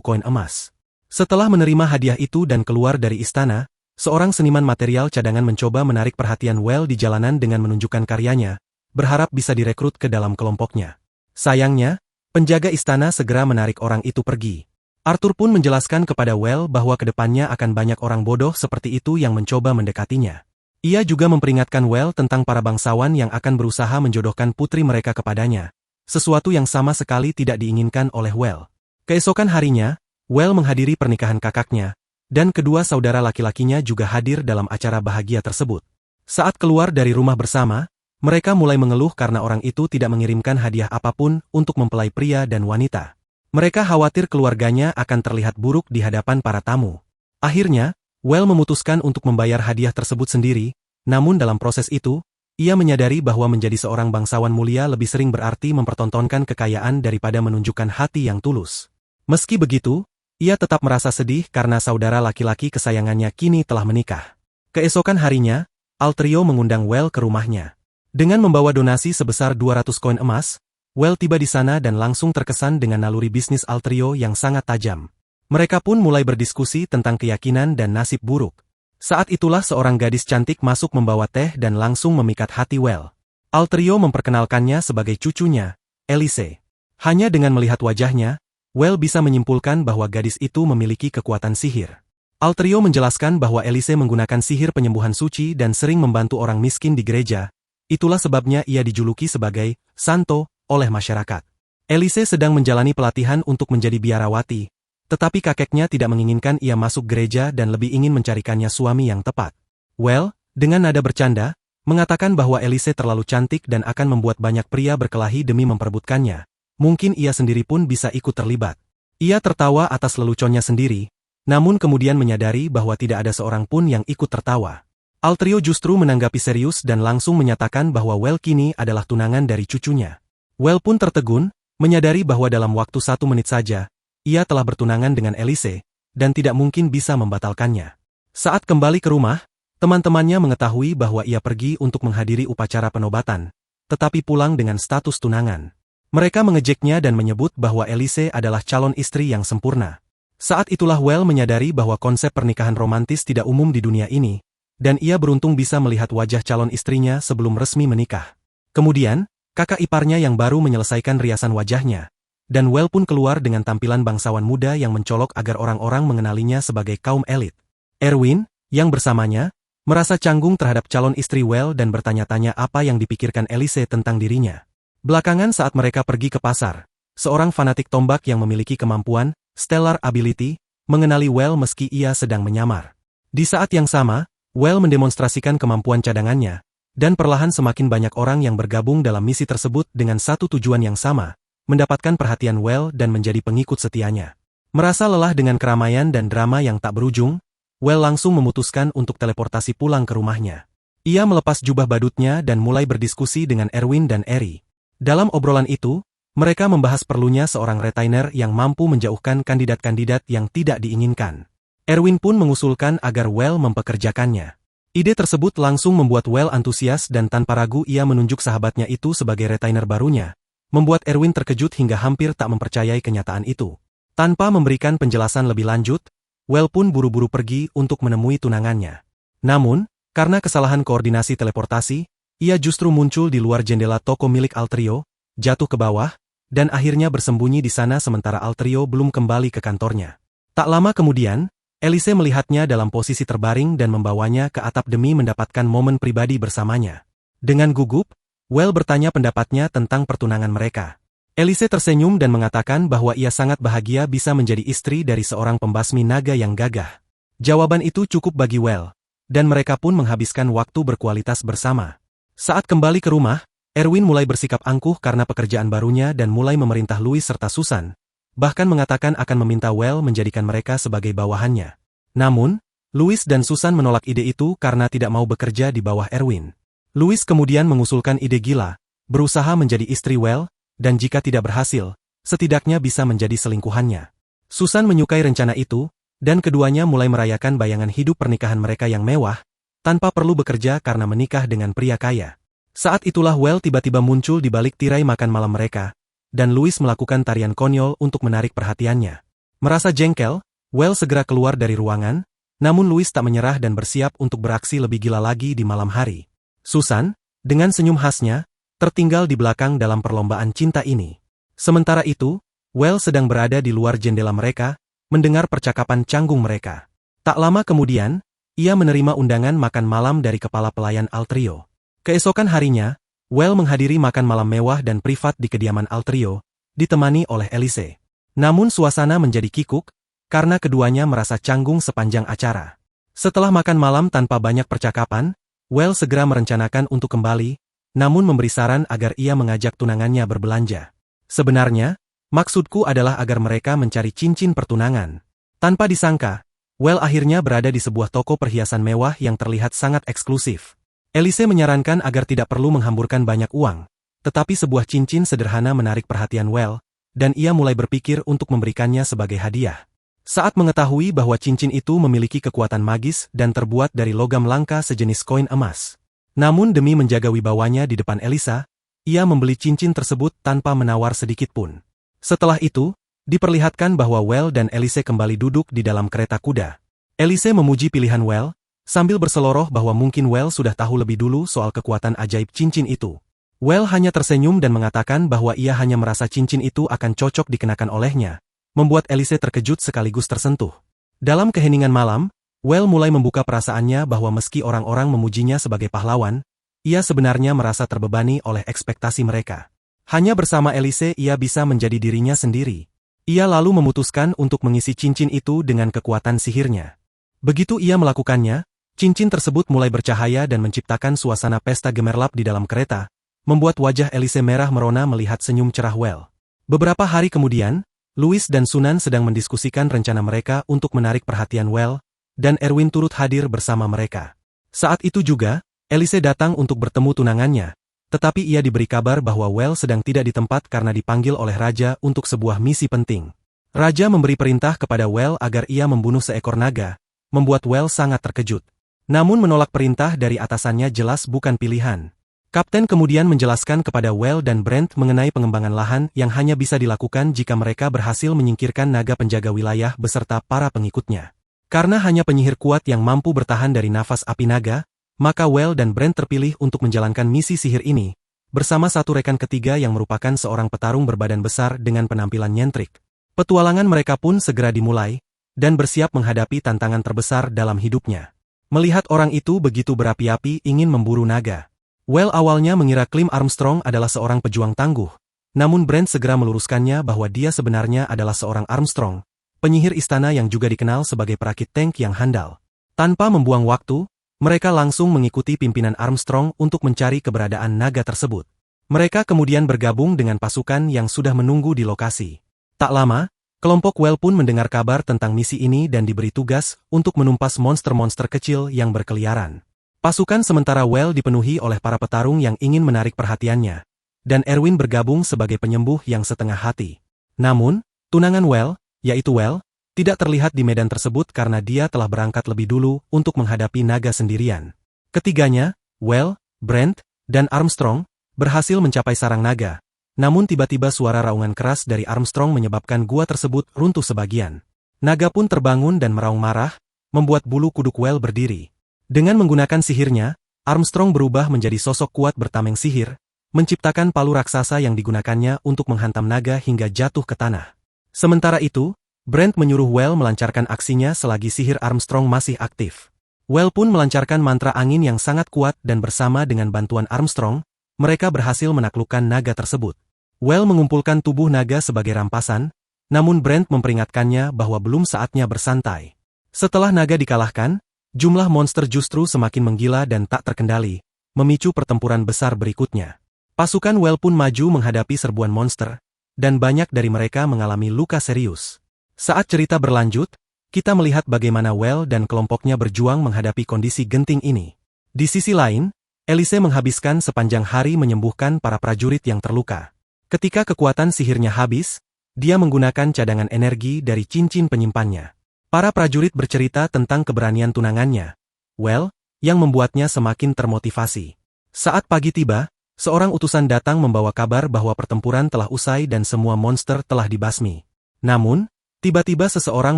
koin emas. Setelah menerima hadiah itu dan keluar dari istana, seorang seniman material cadangan mencoba menarik perhatian Well di jalanan dengan menunjukkan karyanya, berharap bisa direkrut ke dalam kelompoknya. Sayangnya, penjaga istana segera menarik orang itu pergi. Arthur pun menjelaskan kepada Well bahwa kedepannya akan banyak orang bodoh seperti itu yang mencoba mendekatinya. Ia juga memperingatkan Well tentang para bangsawan yang akan berusaha menjodohkan putri mereka kepadanya, sesuatu yang sama sekali tidak diinginkan oleh Well. Keesokan harinya, Well menghadiri pernikahan kakaknya, dan kedua saudara laki-lakinya juga hadir dalam acara bahagia tersebut. Saat keluar dari rumah bersama, mereka mulai mengeluh karena orang itu tidak mengirimkan hadiah apapun untuk mempelai pria dan wanita. Mereka khawatir keluarganya akan terlihat buruk di hadapan para tamu. Akhirnya, Well memutuskan untuk membayar hadiah tersebut sendiri, namun dalam proses itu, ia menyadari bahwa menjadi seorang bangsawan mulia lebih sering berarti mempertontonkan kekayaan daripada menunjukkan hati yang tulus. Meski begitu, ia tetap merasa sedih karena saudara laki-laki kesayangannya kini telah menikah. Keesokan harinya, Altrio mengundang Well ke rumahnya. Dengan membawa donasi sebesar 200 koin emas, Well tiba di sana dan langsung terkesan dengan naluri bisnis Altrio yang sangat tajam. Mereka pun mulai berdiskusi tentang keyakinan dan nasib buruk. Saat itulah seorang gadis cantik masuk membawa teh dan langsung memikat hati Well. Altrio memperkenalkannya sebagai cucunya, Elise. Hanya dengan melihat wajahnya, Well bisa menyimpulkan bahwa gadis itu memiliki kekuatan sihir. Altrio menjelaskan bahwa Elise menggunakan sihir penyembuhan suci dan sering membantu orang miskin di gereja. Itulah sebabnya ia dijuluki sebagai Santo oleh masyarakat. Elise sedang menjalani pelatihan untuk menjadi biarawati, tetapi kakeknya tidak menginginkan ia masuk gereja dan lebih ingin mencarikannya suami yang tepat. Well, dengan nada bercanda, mengatakan bahwa Elise terlalu cantik dan akan membuat banyak pria berkelahi demi memperebutkannya. Mungkin ia sendiri pun bisa ikut terlibat. Ia tertawa atas leluconnya sendiri, namun kemudian menyadari bahwa tidak ada seorang pun yang ikut tertawa. Altrio justru menanggapi serius dan langsung menyatakan bahwa Well kini adalah tunangan dari cucunya. Well pun tertegun, menyadari bahwa dalam waktu 1 menit saja, ia telah bertunangan dengan Elise, dan tidak mungkin bisa membatalkannya. Saat kembali ke rumah, teman-temannya mengetahui bahwa ia pergi untuk menghadiri upacara penobatan, tetapi pulang dengan status tunangan. Mereka mengejeknya dan menyebut bahwa Elise adalah calon istri yang sempurna. Saat itulah Well menyadari bahwa konsep pernikahan romantis tidak umum di dunia ini, dan ia beruntung bisa melihat wajah calon istrinya sebelum resmi menikah. Kemudian, kakak iparnya yang baru menyelesaikan riasan wajahnya, dan Well pun keluar dengan tampilan bangsawan muda yang mencolok agar orang-orang mengenalinya sebagai kaum elit. Erwin, yang bersamanya, merasa canggung terhadap calon istri Well dan bertanya-tanya apa yang dipikirkan Elise tentang dirinya. Belakangan saat mereka pergi ke pasar, seorang fanatik tombak yang memiliki kemampuan, stellar ability, mengenali Well meski ia sedang menyamar. Di saat yang sama, Well mendemonstrasikan kemampuan cadangannya, dan perlahan semakin banyak orang yang bergabung dalam misi tersebut dengan satu tujuan yang sama, mendapatkan perhatian Well dan menjadi pengikut setianya. Merasa lelah dengan keramaian dan drama yang tak berujung, Well langsung memutuskan untuk teleportasi pulang ke rumahnya. Ia melepas jubah badutnya dan mulai berdiskusi dengan Erwin dan Eri. Dalam obrolan itu, mereka membahas perlunya seorang retainer yang mampu menjauhkan kandidat-kandidat yang tidak diinginkan. Erwin pun mengusulkan agar Well mempekerjakannya. Ide tersebut langsung membuat Well antusias dan tanpa ragu ia menunjuk sahabatnya itu sebagai retainer barunya, membuat Erwin terkejut hingga hampir tak mempercayai kenyataan itu. Tanpa memberikan penjelasan lebih lanjut, Well pun buru-buru pergi untuk menemui tunangannya. Namun, karena kesalahan koordinasi teleportasi, ia justru muncul di luar jendela toko milik Altrio, jatuh ke bawah, dan akhirnya bersembunyi di sana sementara Altrio belum kembali ke kantornya. Tak lama kemudian, Elise melihatnya dalam posisi terbaring dan membawanya ke atap demi mendapatkan momen pribadi bersamanya. Dengan gugup, Well bertanya pendapatnya tentang pertunangan mereka. Elise tersenyum dan mengatakan bahwa ia sangat bahagia bisa menjadi istri dari seorang pembasmi naga yang gagah. Jawaban itu cukup bagi Well, dan mereka pun menghabiskan waktu berkualitas bersama. Saat kembali ke rumah, Erwin mulai bersikap angkuh karena pekerjaan barunya dan mulai memerintah Louis serta Susan, bahkan mengatakan akan meminta Well menjadikan mereka sebagai bawahannya. Namun, Louis dan Susan menolak ide itu karena tidak mau bekerja di bawah Erwin. Louis kemudian mengusulkan ide gila, berusaha menjadi istri Well, dan jika tidak berhasil, setidaknya bisa menjadi selingkuhannya. Susan menyukai rencana itu, dan keduanya mulai merayakan bayangan hidup pernikahan mereka yang mewah, tanpa perlu bekerja karena menikah dengan pria kaya. Saat itulah Well tiba-tiba muncul di balik tirai makan malam mereka, dan Louis melakukan tarian konyol untuk menarik perhatiannya. Merasa jengkel, Well segera keluar dari ruangan, namun Louis tak menyerah dan bersiap untuk beraksi lebih gila lagi di malam hari. Susan, dengan senyum khasnya, tertinggal di belakang dalam perlombaan cinta ini. Sementara itu, Well sedang berada di luar jendela mereka, mendengar percakapan canggung mereka. Tak lama kemudian, ia menerima undangan makan malam dari kepala pelayan Altrio. Keesokan harinya, Well menghadiri makan malam mewah dan privat di kediaman Altrio, ditemani oleh Elise. Namun suasana menjadi kikuk, karena keduanya merasa canggung sepanjang acara. Setelah makan malam tanpa banyak percakapan, Well segera merencanakan untuk kembali, namun memberi saran agar ia mengajak tunangannya berbelanja. Sebenarnya, maksudku adalah agar mereka mencari cincin pertunangan. Tanpa disangka, Well akhirnya berada di sebuah toko perhiasan mewah yang terlihat sangat eksklusif. Elise menyarankan agar tidak perlu menghamburkan banyak uang, tetapi sebuah cincin sederhana menarik perhatian Well, dan ia mulai berpikir untuk memberikannya sebagai hadiah. Saat mengetahui bahwa cincin itu memiliki kekuatan magis dan terbuat dari logam langka sejenis koin emas. Namun demi menjaga wibawanya di depan Elisa, ia membeli cincin tersebut tanpa menawar sedikit pun. Setelah itu, diperlihatkan bahwa Well dan Elise kembali duduk di dalam kereta kuda. Elise memuji pilihan Well, sambil berseloroh bahwa mungkin Well sudah tahu lebih dulu soal kekuatan ajaib cincin itu. Well hanya tersenyum dan mengatakan bahwa ia hanya merasa cincin itu akan cocok dikenakan olehnya, membuat Elise terkejut sekaligus tersentuh. Dalam keheningan malam, Well mulai membuka perasaannya bahwa meski orang-orang memujinya sebagai pahlawan, ia sebenarnya merasa terbebani oleh ekspektasi mereka. Hanya bersama Elise ia bisa menjadi dirinya sendiri. Ia lalu memutuskan untuk mengisi cincin itu dengan kekuatan sihirnya. Begitu ia melakukannya, cincin tersebut mulai bercahaya dan menciptakan suasana pesta gemerlap di dalam kereta, membuat wajah Elise merah merona melihat senyum cerah Well. Beberapa hari kemudian, Louis dan Sunan sedang mendiskusikan rencana mereka untuk menarik perhatian Well, dan Erwin turut hadir bersama mereka. Saat itu juga, Elise datang untuk bertemu tunangannya, tetapi ia diberi kabar bahwa Well sedang tidak di tempat karena dipanggil oleh Raja untuk sebuah misi penting. Raja memberi perintah kepada Well agar ia membunuh seekor naga, membuat Well sangat terkejut. Namun menolak perintah dari atasannya jelas bukan pilihan. Kapten kemudian menjelaskan kepada Well dan Brent mengenai pengembangan lahan yang hanya bisa dilakukan jika mereka berhasil menyingkirkan naga penjaga wilayah beserta para pengikutnya. Karena hanya penyihir kuat yang mampu bertahan dari nafas api naga, maka Well dan Brent terpilih untuk menjalankan misi sihir ini, bersama satu rekan ketiga yang merupakan seorang petarung berbadan besar dengan penampilan nyentrik. Petualangan mereka pun segera dimulai, dan bersiap menghadapi tantangan terbesar dalam hidupnya. Melihat orang itu begitu berapi-api ingin memburu naga. Well awalnya mengira Clem Armstrong adalah seorang pejuang tangguh, namun Brent segera meluruskannya bahwa dia sebenarnya adalah seorang Armstrong, penyihir istana yang juga dikenal sebagai perakit tank yang handal. Tanpa membuang waktu, mereka langsung mengikuti pimpinan Armstrong untuk mencari keberadaan naga tersebut. Mereka kemudian bergabung dengan pasukan yang sudah menunggu di lokasi. Tak lama, kelompok Well pun mendengar kabar tentang misi ini dan diberi tugas untuk menumpas monster-monster kecil yang berkeliaran. Pasukan sementara Well dipenuhi oleh para petarung yang ingin menarik perhatiannya, dan Erwin bergabung sebagai penyembuh yang setengah hati. Namun, tunangan Well, yaitu Well, tidak terlihat di medan tersebut karena dia telah berangkat lebih dulu untuk menghadapi naga sendirian. Ketiganya, Well, Brent, dan Armstrong, berhasil mencapai sarang naga. Namun tiba-tiba suara raungan keras dari Armstrong menyebabkan gua tersebut runtuh sebagian. Naga pun terbangun dan meraung marah, membuat bulu kuduk Well berdiri. Dengan menggunakan sihirnya, Armstrong berubah menjadi sosok kuat bertameng sihir, menciptakan palu raksasa yang digunakannya untuk menghantam naga hingga jatuh ke tanah. Sementara itu, Brent menyuruh Well melancarkan aksinya selagi sihir Armstrong masih aktif. Well pun melancarkan mantra angin yang sangat kuat dan bersama dengan bantuan Armstrong, mereka berhasil menaklukkan naga tersebut. Well mengumpulkan tubuh naga sebagai rampasan, namun Brent memperingatkannya bahwa belum saatnya bersantai. Setelah naga dikalahkan, Jumlah monster justru semakin menggila dan tak terkendali, memicu pertempuran besar berikutnya. Pasukan Well pun maju menghadapi serbuan monster, dan banyak dari mereka mengalami luka serius. Saat cerita berlanjut, kita melihat bagaimana Well dan kelompoknya berjuang menghadapi kondisi genting ini. Di sisi lain, Elise menghabiskan sepanjang hari menyembuhkan para prajurit yang terluka. Ketika kekuatan sihirnya habis, dia menggunakan cadangan energi dari cincin penyimpannya. Para prajurit bercerita tentang keberanian tunangannya, Well, yang membuatnya semakin termotivasi. Saat pagi tiba, seorang utusan datang membawa kabar bahwa pertempuran telah usai dan semua monster telah dibasmi. Namun, tiba-tiba seseorang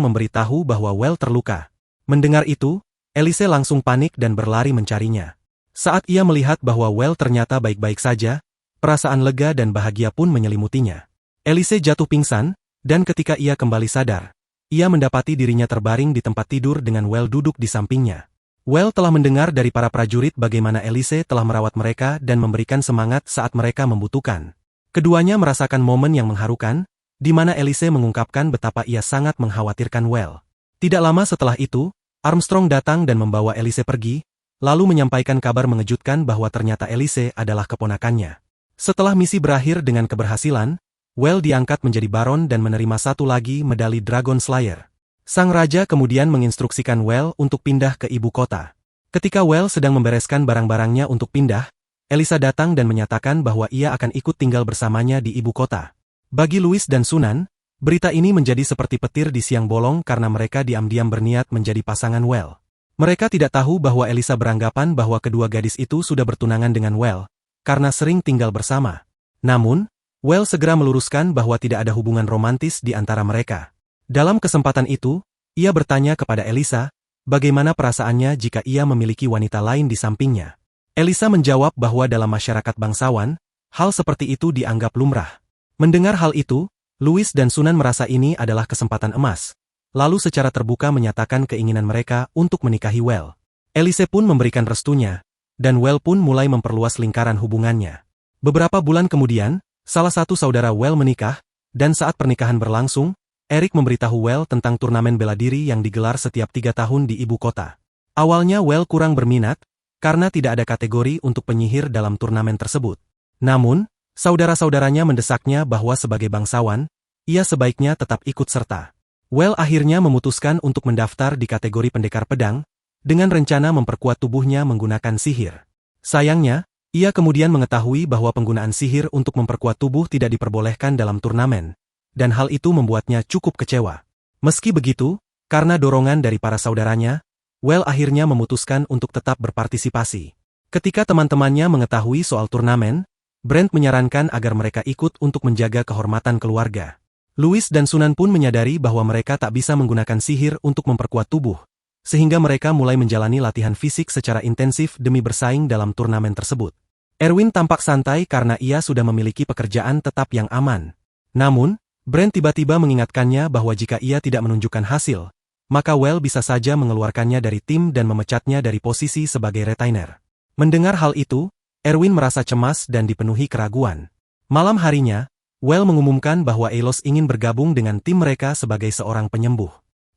memberitahu bahwa Well terluka. Mendengar itu, Elise langsung panik dan berlari mencarinya. Saat ia melihat bahwa Well ternyata baik-baik saja, perasaan lega dan bahagia pun menyelimutinya. Elise jatuh pingsan, dan ketika ia kembali sadar, ia mendapati dirinya terbaring di tempat tidur dengan Well duduk di sampingnya. Well telah mendengar dari para prajurit bagaimana Elise telah merawat mereka dan memberikan semangat saat mereka membutuhkan. Keduanya merasakan momen yang mengharukan, di mana Elise mengungkapkan betapa ia sangat mengkhawatirkan Well. Tidak lama setelah itu, Armstrong datang dan membawa Elise pergi, lalu menyampaikan kabar mengejutkan bahwa ternyata Elise adalah keponakannya. Setelah misi berakhir dengan keberhasilan, Well diangkat menjadi Baron dan menerima satu lagi medali Dragon Slayer. Sang Raja kemudian menginstruksikan Well untuk pindah ke ibu kota. Ketika Well sedang membereskan barang-barangnya untuk pindah, Elisa datang dan menyatakan bahwa ia akan ikut tinggal bersamanya di ibu kota. Bagi Louis dan Sunan, berita ini menjadi seperti petir di siang bolong karena mereka diam-diam berniat menjadi pasangan Well. Mereka tidak tahu bahwa Elisa beranggapan bahwa kedua gadis itu sudah bertunangan dengan Well, karena sering tinggal bersama. Namun, Well segera meluruskan bahwa tidak ada hubungan romantis di antara mereka. Dalam kesempatan itu, ia bertanya kepada Elisa, bagaimana perasaannya jika ia memiliki wanita lain di sampingnya. Elisa menjawab bahwa dalam masyarakat bangsawan, hal seperti itu dianggap lumrah. Mendengar hal itu, Louis dan Sunan merasa ini adalah kesempatan emas, lalu secara terbuka menyatakan keinginan mereka untuk menikahi Well. Elise pun memberikan restunya, dan Well pun mulai memperluas lingkaran hubungannya. Beberapa bulan kemudian, salah satu saudara Well menikah, dan saat pernikahan berlangsung, Eric memberitahu Well tentang turnamen bela diri yang digelar setiap 3 tahun di ibu kota. Awalnya Well kurang berminat, karena tidak ada kategori untuk penyihir dalam turnamen tersebut. Namun, saudara-saudaranya mendesaknya bahwa sebagai bangsawan, ia sebaiknya tetap ikut serta. Well akhirnya memutuskan untuk mendaftar di kategori pendekar pedang, dengan rencana memperkuat tubuhnya menggunakan sihir. Sayangnya, ia kemudian mengetahui bahwa penggunaan sihir untuk memperkuat tubuh tidak diperbolehkan dalam turnamen, dan hal itu membuatnya cukup kecewa. Meski begitu, karena dorongan dari para saudaranya, Well akhirnya memutuskan untuk tetap berpartisipasi. Ketika teman-temannya mengetahui soal turnamen, Brent menyarankan agar mereka ikut untuk menjaga kehormatan keluarga. Louis dan Sunan pun menyadari bahwa mereka tak bisa menggunakan sihir untuk memperkuat tubuh, sehingga mereka mulai menjalani latihan fisik secara intensif demi bersaing dalam turnamen tersebut. Erwin tampak santai karena ia sudah memiliki pekerjaan tetap yang aman. Namun, Brent tiba-tiba mengingatkannya bahwa jika ia tidak menunjukkan hasil, maka Well bisa saja mengeluarkannya dari tim dan memecatnya dari posisi sebagai retainer. Mendengar hal itu, Erwin merasa cemas dan dipenuhi keraguan. Malam harinya, Well mengumumkan bahwa Elos ingin bergabung dengan tim mereka sebagai seorang penyembuh.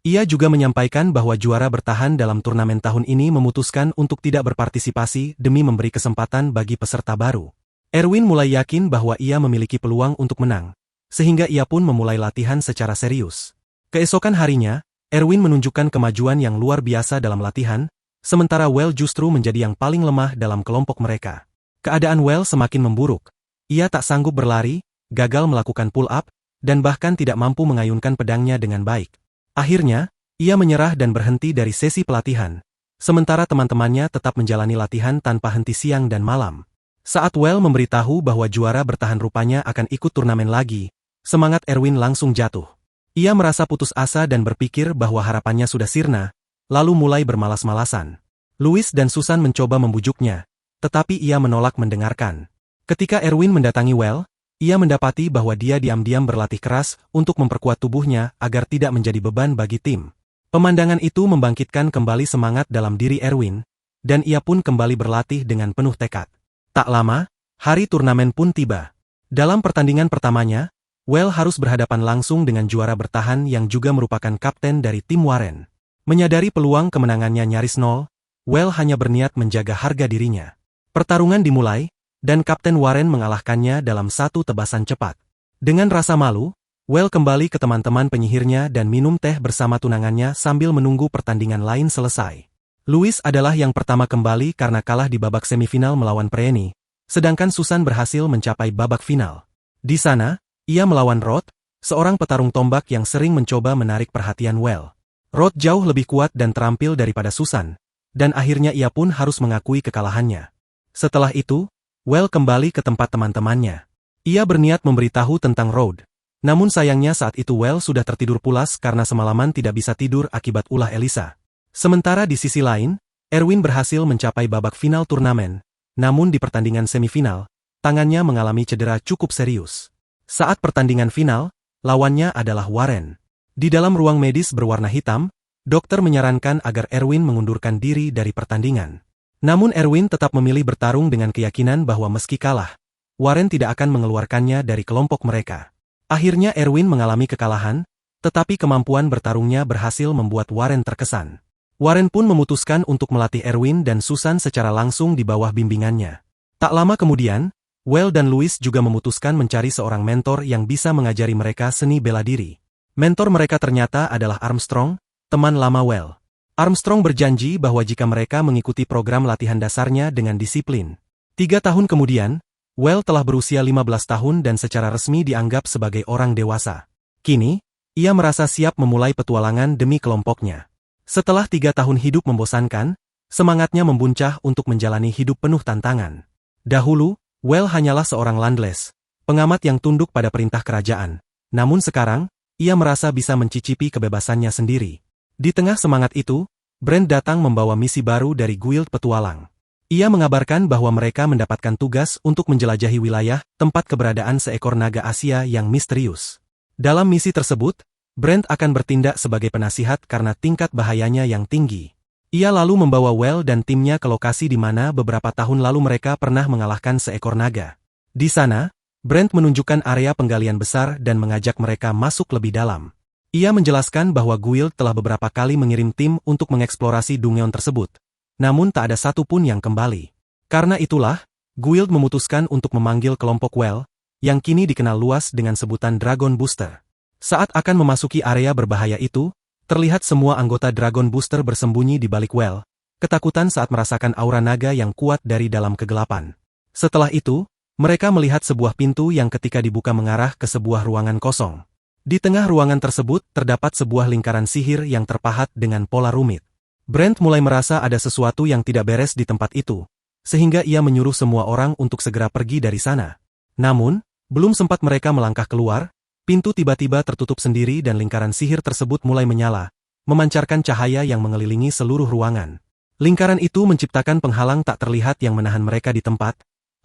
Ia juga menyampaikan bahwa juara bertahan dalam turnamen tahun ini memutuskan untuk tidak berpartisipasi demi memberi kesempatan bagi peserta baru. Erwin mulai yakin bahwa ia memiliki peluang untuk menang, sehingga ia pun memulai latihan secara serius. Keesokan harinya, Erwin menunjukkan kemajuan yang luar biasa dalam latihan, sementara Well justru menjadi yang paling lemah dalam kelompok mereka. Keadaan Well semakin memburuk. Ia tak sanggup berlari, gagal melakukan pull-up, dan bahkan tidak mampu mengayunkan pedangnya dengan baik. Akhirnya, ia menyerah dan berhenti dari sesi pelatihan, sementara teman-temannya tetap menjalani latihan tanpa henti siang dan malam. Saat Well memberitahu bahwa juara bertahan rupanya akan ikut turnamen lagi, semangat Erwin langsung jatuh. Ia merasa putus asa dan berpikir bahwa harapannya sudah sirna, lalu mulai bermalas-malasan. Louis dan Susan mencoba membujuknya, tetapi ia menolak mendengarkan. Ketika Erwin mendatangi Well, ia mendapati bahwa dia diam-diam berlatih keras untuk memperkuat tubuhnya agar tidak menjadi beban bagi tim. Pemandangan itu membangkitkan kembali semangat dalam diri Erwin, dan ia pun kembali berlatih dengan penuh tekad. Tak lama, hari turnamen pun tiba. Dalam pertandingan pertamanya, Well harus berhadapan langsung dengan juara bertahan yang juga merupakan kapten dari tim Warren. Menyadari peluang kemenangannya nyaris nol, Well hanya berniat menjaga harga dirinya. Pertarungan dimulai, dan Kapten Warren mengalahkannya dalam satu tebasan cepat. Dengan rasa malu, Well kembali ke teman-teman penyihirnya dan minum teh bersama tunangannya sambil menunggu pertandingan lain selesai. Louis adalah yang pertama kembali karena kalah di babak semifinal melawan Preeni, sedangkan Susan berhasil mencapai babak final. Di sana, ia melawan Rod, seorang petarung tombak yang sering mencoba menarik perhatian Well. Rod jauh lebih kuat dan terampil daripada Susan, dan akhirnya ia pun harus mengakui kekalahannya. Setelah itu, Well kembali ke tempat teman-temannya. Ia berniat memberitahu tentang Rod. Namun sayangnya saat itu Well sudah tertidur pulas karena semalaman tidak bisa tidur akibat ulah Elisa. Sementara di sisi lain, Erwin berhasil mencapai babak final turnamen, namun di pertandingan semifinal, tangannya mengalami cedera cukup serius. Saat pertandingan final, lawannya adalah Warren. Di dalam ruang medis berwarna hitam, dokter menyarankan agar Erwin mengundurkan diri dari pertandingan. Namun Erwin tetap memilih bertarung dengan keyakinan bahwa meski kalah, Warren tidak akan mengeluarkannya dari kelompok mereka. Akhirnya Erwin mengalami kekalahan, tetapi kemampuan bertarungnya berhasil membuat Warren terkesan. Warren pun memutuskan untuk melatih Erwin dan Susan secara langsung di bawah bimbingannya. Tak lama kemudian, Well dan Louis juga memutuskan mencari seorang mentor yang bisa mengajari mereka seni bela diri. Mentor mereka ternyata adalah Armstrong, teman lama Well. Armstrong berjanji bahwa jika mereka mengikuti program latihan dasarnya dengan disiplin. 3 tahun kemudian, Well telah berusia 15 tahun dan secara resmi dianggap sebagai orang dewasa. Kini, ia merasa siap memulai petualangan demi kelompoknya. Setelah 3 tahun hidup membosankan, semangatnya membuncah untuk menjalani hidup penuh tantangan. Dahulu, Well hanyalah seorang landless, pengamat yang tunduk pada perintah kerajaan. Namun sekarang, ia merasa bisa mencicipi kebebasannya sendiri. Di tengah semangat itu, Brent datang membawa misi baru dari Guild Petualang. Ia mengabarkan bahwa mereka mendapatkan tugas untuk menjelajahi wilayah tempat keberadaan seekor naga Asia yang misterius. Dalam misi tersebut, Brent akan bertindak sebagai penasihat karena tingkat bahayanya yang tinggi. Ia lalu membawa Well dan timnya ke lokasi di mana beberapa tahun lalu mereka pernah mengalahkan seekor naga. Di sana, Brent menunjukkan area penggalian besar dan mengajak mereka masuk lebih dalam. Ia menjelaskan bahwa Guild telah beberapa kali mengirim tim untuk mengeksplorasi Dungeon tersebut, namun tak ada satu pun yang kembali. Karena itulah, Guild memutuskan untuk memanggil kelompok Well, yang kini dikenal luas dengan sebutan Dragon Booster. Saat akan memasuki area berbahaya itu, terlihat semua anggota Dragon Booster bersembunyi di balik Well, ketakutan saat merasakan aura naga yang kuat dari dalam kegelapan. Setelah itu, mereka melihat sebuah pintu yang ketika dibuka mengarah ke sebuah ruangan kosong. Di tengah ruangan tersebut terdapat sebuah lingkaran sihir yang terpahat dengan pola rumit. Brent mulai merasa ada sesuatu yang tidak beres di tempat itu, sehingga ia menyuruh semua orang untuk segera pergi dari sana. Namun, belum sempat mereka melangkah keluar, pintu tiba-tiba tertutup sendiri dan lingkaran sihir tersebut mulai menyala, memancarkan cahaya yang mengelilingi seluruh ruangan. Lingkaran itu menciptakan penghalang tak terlihat yang menahan mereka di tempat,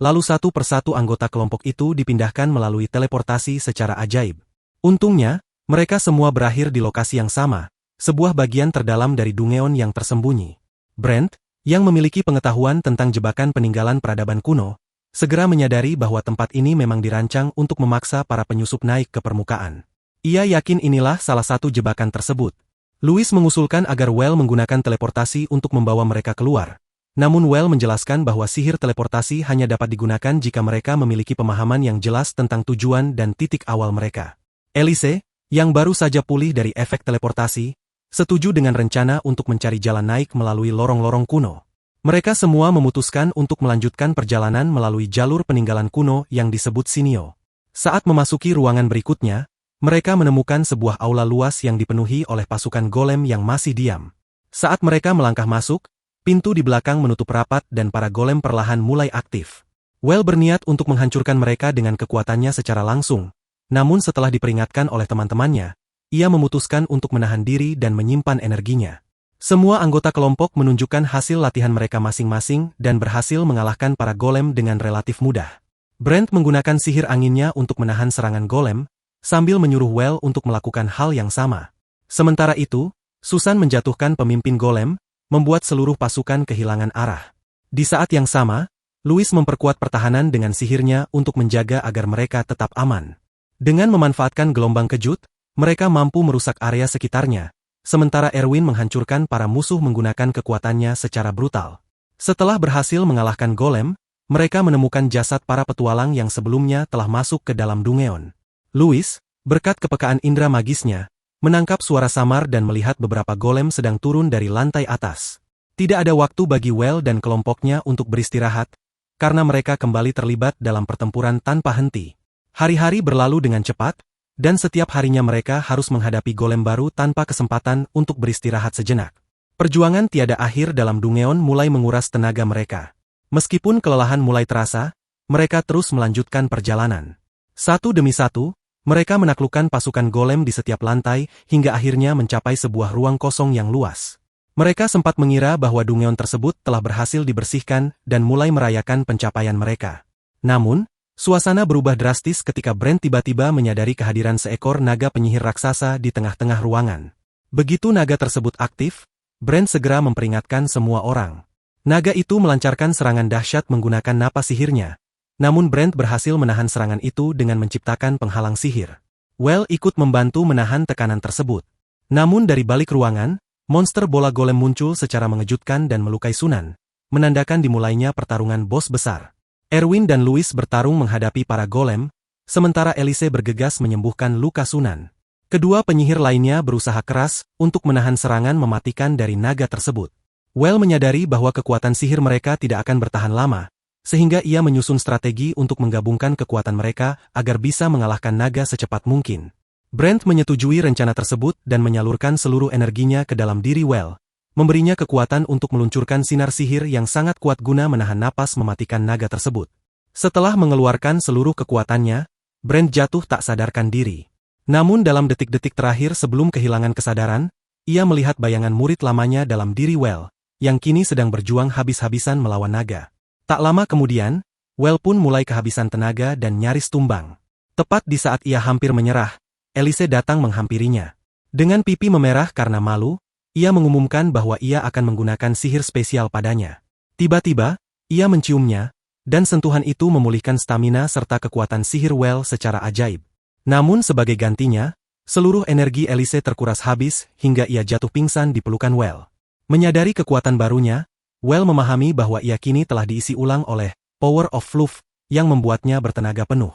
lalu satu persatu anggota kelompok itu dipindahkan melalui teleportasi secara ajaib. Untungnya, mereka semua berakhir di lokasi yang sama, sebuah bagian terdalam dari Dungeon yang tersembunyi. Brent, yang memiliki pengetahuan tentang jebakan peninggalan peradaban kuno, segera menyadari bahwa tempat ini memang dirancang untuk memaksa para penyusup naik ke permukaan. Ia yakin inilah salah satu jebakan tersebut. Louis mengusulkan agar Well menggunakan teleportasi untuk membawa mereka keluar. Namun Well menjelaskan bahwa sihir teleportasi hanya dapat digunakan jika mereka memiliki pemahaman yang jelas tentang tujuan dan titik awal mereka. Elise, yang baru saja pulih dari efek teleportasi, setuju dengan rencana untuk mencari jalan naik melalui lorong-lorong kuno. Mereka semua memutuskan untuk melanjutkan perjalanan melalui jalur peninggalan kuno yang disebut Sinio. Saat memasuki ruangan berikutnya, mereka menemukan sebuah aula luas yang dipenuhi oleh pasukan golem yang masih diam. Saat mereka melangkah masuk, pintu di belakang menutup rapat dan para golem perlahan mulai aktif. Well berniat untuk menghancurkan mereka dengan kekuatannya secara langsung, namun setelah diperingatkan oleh teman-temannya, ia memutuskan untuk menahan diri dan menyimpan energinya. Semua anggota kelompok menunjukkan hasil latihan mereka masing-masing dan berhasil mengalahkan para golem dengan relatif mudah. Brent menggunakan sihir anginnya untuk menahan serangan golem, sambil menyuruh Well untuk melakukan hal yang sama. Sementara itu, Susan menjatuhkan pemimpin golem, membuat seluruh pasukan kehilangan arah. Di saat yang sama, Louis memperkuat pertahanan dengan sihirnya untuk menjaga agar mereka tetap aman. Dengan memanfaatkan gelombang kejut, mereka mampu merusak area sekitarnya, sementara Erwin menghancurkan para musuh menggunakan kekuatannya secara brutal. Setelah berhasil mengalahkan golem, mereka menemukan jasad para petualang yang sebelumnya telah masuk ke dalam Dungeon. Louis, berkat kepekaan indera magisnya, menangkap suara samar dan melihat beberapa golem sedang turun dari lantai atas. Tidak ada waktu bagi Well dan kelompoknya untuk beristirahat, karena mereka kembali terlibat dalam pertempuran tanpa henti. Hari-hari berlalu dengan cepat, dan setiap harinya mereka harus menghadapi golem baru tanpa kesempatan untuk beristirahat sejenak. Perjuangan tiada akhir dalam Dungeon mulai menguras tenaga mereka. Meskipun kelelahan mulai terasa, mereka terus melanjutkan perjalanan. Satu demi satu, mereka menaklukkan pasukan golem di setiap lantai hingga akhirnya mencapai sebuah ruang kosong yang luas. Mereka sempat mengira bahwa Dungeon tersebut telah berhasil dibersihkan dan mulai merayakan pencapaian mereka. Namun, suasana berubah drastis ketika Brent tiba-tiba menyadari kehadiran seekor naga penyihir raksasa di tengah-tengah ruangan. Begitu naga tersebut aktif, Brent segera memperingatkan semua orang. Naga itu melancarkan serangan dahsyat menggunakan napas sihirnya. Namun Brent berhasil menahan serangan itu dengan menciptakan penghalang sihir. Well ikut membantu menahan tekanan tersebut. Namun dari balik ruangan, monster bola golem muncul secara mengejutkan dan melukai Sunan, menandakan dimulainya pertarungan bos besar. Erwin dan Louis bertarung menghadapi para golem, sementara Elise bergegas menyembuhkan luka Sunan. Kedua penyihir lainnya berusaha keras untuk menahan serangan mematikan dari naga tersebut. Well menyadari bahwa kekuatan sihir mereka tidak akan bertahan lama, sehingga ia menyusun strategi untuk menggabungkan kekuatan mereka agar bisa mengalahkan naga secepat mungkin. Brent menyetujui rencana tersebut dan menyalurkan seluruh energinya ke dalam diri Well, memberinya kekuatan untuk meluncurkan sinar sihir yang sangat kuat guna menahan napas mematikan naga tersebut. Setelah mengeluarkan seluruh kekuatannya, Brent jatuh tak sadarkan diri. Namun dalam detik-detik terakhir sebelum kehilangan kesadaran, ia melihat bayangan murid lamanya dalam diri Well, yang kini sedang berjuang habis-habisan melawan naga. Tak lama kemudian, Well pun mulai kehabisan tenaga dan nyaris tumbang. Tepat di saat ia hampir menyerah, Elise datang menghampirinya. Dengan pipi memerah karena malu, ia mengumumkan bahwa ia akan menggunakan sihir spesial padanya. Tiba-tiba, ia menciumnya, dan sentuhan itu memulihkan stamina serta kekuatan sihir Well secara ajaib. Namun sebagai gantinya, seluruh energi Elise terkuras habis hingga ia jatuh pingsan di pelukan Well. Menyadari kekuatan barunya, Well memahami bahwa ia kini telah diisi ulang oleh Power of Fluff yang membuatnya bertenaga penuh.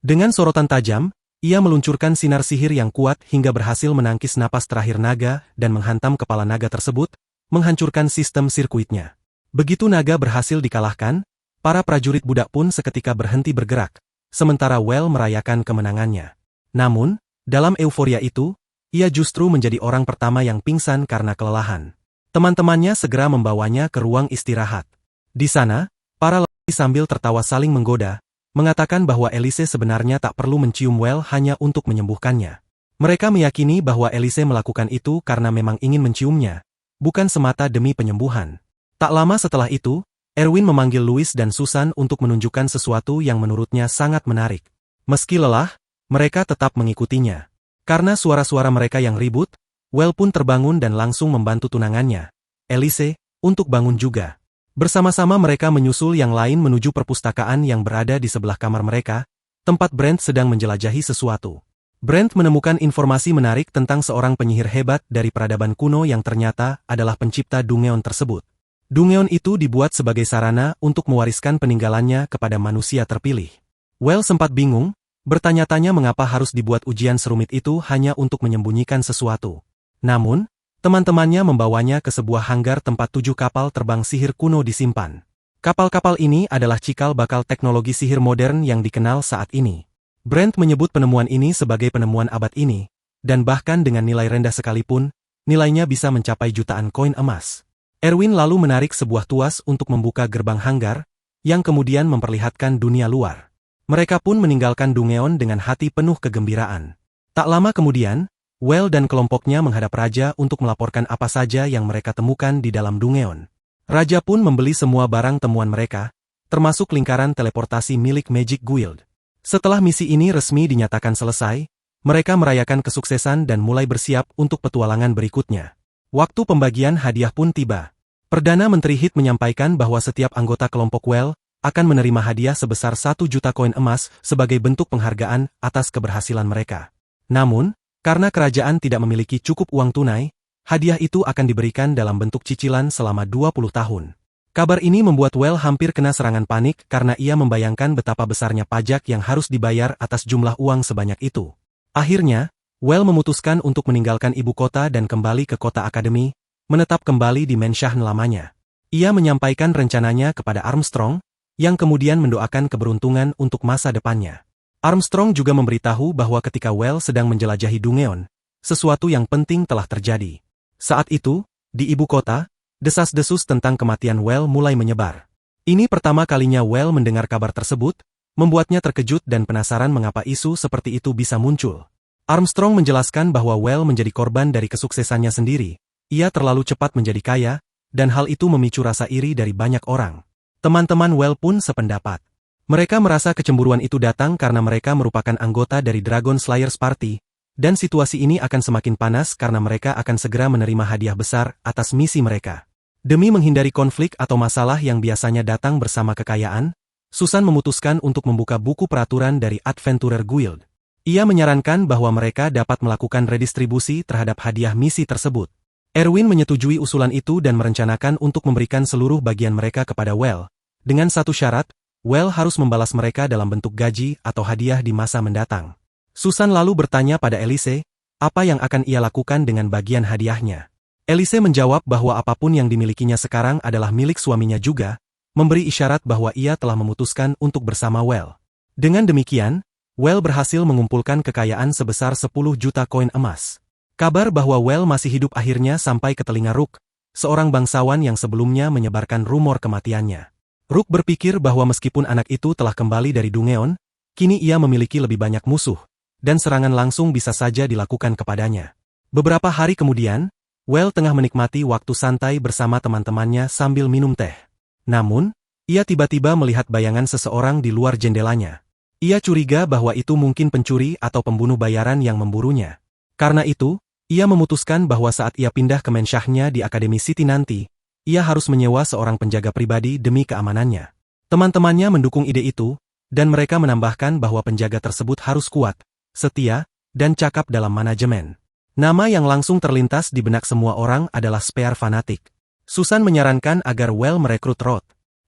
Dengan sorotan tajam, ia meluncurkan sinar sihir yang kuat hingga berhasil menangkis napas terakhir naga dan menghantam kepala naga tersebut, menghancurkan sistem sirkuitnya. Begitu naga berhasil dikalahkan, para prajurit budak pun seketika berhenti bergerak, sementara Well merayakan kemenangannya. Namun, dalam euforia itu, ia justru menjadi orang pertama yang pingsan karena kelelahan. Teman-temannya segera membawanya ke ruang istirahat. Di sana, para lelaki sambil tertawa saling menggoda, mengatakan bahwa Elise sebenarnya tak perlu mencium Well hanya untuk menyembuhkannya. Mereka meyakini bahwa Elise melakukan itu karena memang ingin menciumnya, bukan semata demi penyembuhan. Tak lama setelah itu, Erwin memanggil Louis dan Susan untuk menunjukkan sesuatu yang menurutnya sangat menarik. Meski lelah, mereka tetap mengikutinya. Karena suara-suara mereka yang ribut, Well pun terbangun dan langsung membantu tunangannya, Elise, untuk bangun juga. Bersama-sama mereka menyusul yang lain menuju perpustakaan yang berada di sebelah kamar mereka, tempat Brent sedang menjelajahi sesuatu. Brent menemukan informasi menarik tentang seorang penyihir hebat dari peradaban kuno yang ternyata adalah pencipta Dungeon tersebut. Dungeon itu dibuat sebagai sarana untuk mewariskan peninggalannya kepada manusia terpilih. Well sempat bingung, bertanya-tanya mengapa harus dibuat ujian serumit itu hanya untuk menyembunyikan sesuatu. Namun, teman-temannya membawanya ke sebuah hanggar tempat 7 kapal terbang sihir kuno disimpan. Kapal-kapal ini adalah cikal bakal teknologi sihir modern yang dikenal saat ini. Brent menyebut penemuan ini sebagai penemuan abad ini, dan bahkan dengan nilai rendah sekalipun, nilainya bisa mencapai jutaan koin emas. Erwin lalu menarik sebuah tuas untuk membuka gerbang hanggar, yang kemudian memperlihatkan dunia luar. Mereka pun meninggalkan Dungeon dengan hati penuh kegembiraan. Tak lama kemudian, Well dan kelompoknya menghadap Raja untuk melaporkan apa saja yang mereka temukan di dalam Dungeon. Raja pun membeli semua barang temuan mereka, termasuk lingkaran teleportasi milik Magic Guild. Setelah misi ini resmi dinyatakan selesai, mereka merayakan kesuksesan dan mulai bersiap untuk petualangan berikutnya. Waktu pembagian hadiah pun tiba. Perdana Menteri Hit menyampaikan bahwa setiap anggota kelompok Well akan menerima hadiah sebesar 1 juta koin emas sebagai bentuk penghargaan atas keberhasilan mereka. Namun, karena kerajaan tidak memiliki cukup uang tunai, Hadiah itu akan diberikan dalam bentuk cicilan selama 20 tahun. Kabar ini membuat Well hampir kena serangan panik karena ia membayangkan betapa besarnya pajak yang harus dibayar atas jumlah uang sebanyak itu. Akhirnya, Well memutuskan untuk meninggalkan ibu kota dan kembali ke kota akademi, menetap kembali di Mansion lamanya. Ia menyampaikan rencananya kepada Armstrong, yang kemudian mendoakan keberuntungan untuk masa depannya. Armstrong juga memberitahu bahwa ketika Well sedang menjelajahi Dungeon, sesuatu yang penting telah terjadi. Saat itu, di ibu kota, desas-desus tentang kematian Well mulai menyebar. Ini pertama kalinya Well mendengar kabar tersebut, membuatnya terkejut dan penasaran mengapa isu seperti itu bisa muncul. Armstrong menjelaskan bahwa Well menjadi korban dari kesuksesannya sendiri. Ia terlalu cepat menjadi kaya, dan hal itu memicu rasa iri dari banyak orang. Teman-teman Well pun sependapat. Mereka merasa kecemburuan itu datang karena mereka merupakan anggota dari Dragon Slayers Party, dan situasi ini akan semakin panas karena mereka akan segera menerima hadiah besar atas misi mereka. Demi menghindari konflik atau masalah yang biasanya datang bersama kekayaan, Susan memutuskan untuk membuka buku peraturan dari Adventurer Guild. Ia menyarankan bahwa mereka dapat melakukan redistribusi terhadap hadiah misi tersebut. Erwin menyetujui usulan itu dan merencanakan untuk memberikan seluruh bagian mereka kepada Well. Dengan satu syarat, Well harus membalas mereka dalam bentuk gaji atau hadiah di masa mendatang. Susan lalu bertanya pada Elise, apa yang akan ia lakukan dengan bagian hadiahnya. Elise menjawab bahwa apapun yang dimilikinya sekarang adalah milik suaminya juga, memberi isyarat bahwa ia telah memutuskan untuk bersama Well. Dengan demikian, Well berhasil mengumpulkan kekayaan sebesar 10 juta koin emas. Kabar bahwa Well masih hidup akhirnya sampai ke telinga Rook, seorang bangsawan yang sebelumnya menyebarkan rumor kematiannya. Rook berpikir bahwa meskipun anak itu telah kembali dari Dungeon, kini ia memiliki lebih banyak musuh, dan serangan langsung bisa saja dilakukan kepadanya. Beberapa hari kemudian, Well tengah menikmati waktu santai bersama teman-temannya sambil minum teh. Namun, ia tiba-tiba melihat bayangan seseorang di luar jendelanya. Ia curiga bahwa itu mungkin pencuri atau pembunuh bayaran yang memburunya. Karena itu, ia memutuskan bahwa saat ia pindah ke mansyahnya di Akademi City nanti, ia harus menyewa seorang penjaga pribadi demi keamanannya. Teman-temannya mendukung ide itu, dan mereka menambahkan bahwa penjaga tersebut harus kuat, setia, dan cakap dalam manajemen. Nama yang langsung terlintas di benak semua orang adalah Spear Fanatic. Susan menyarankan agar Well merekrut Rod.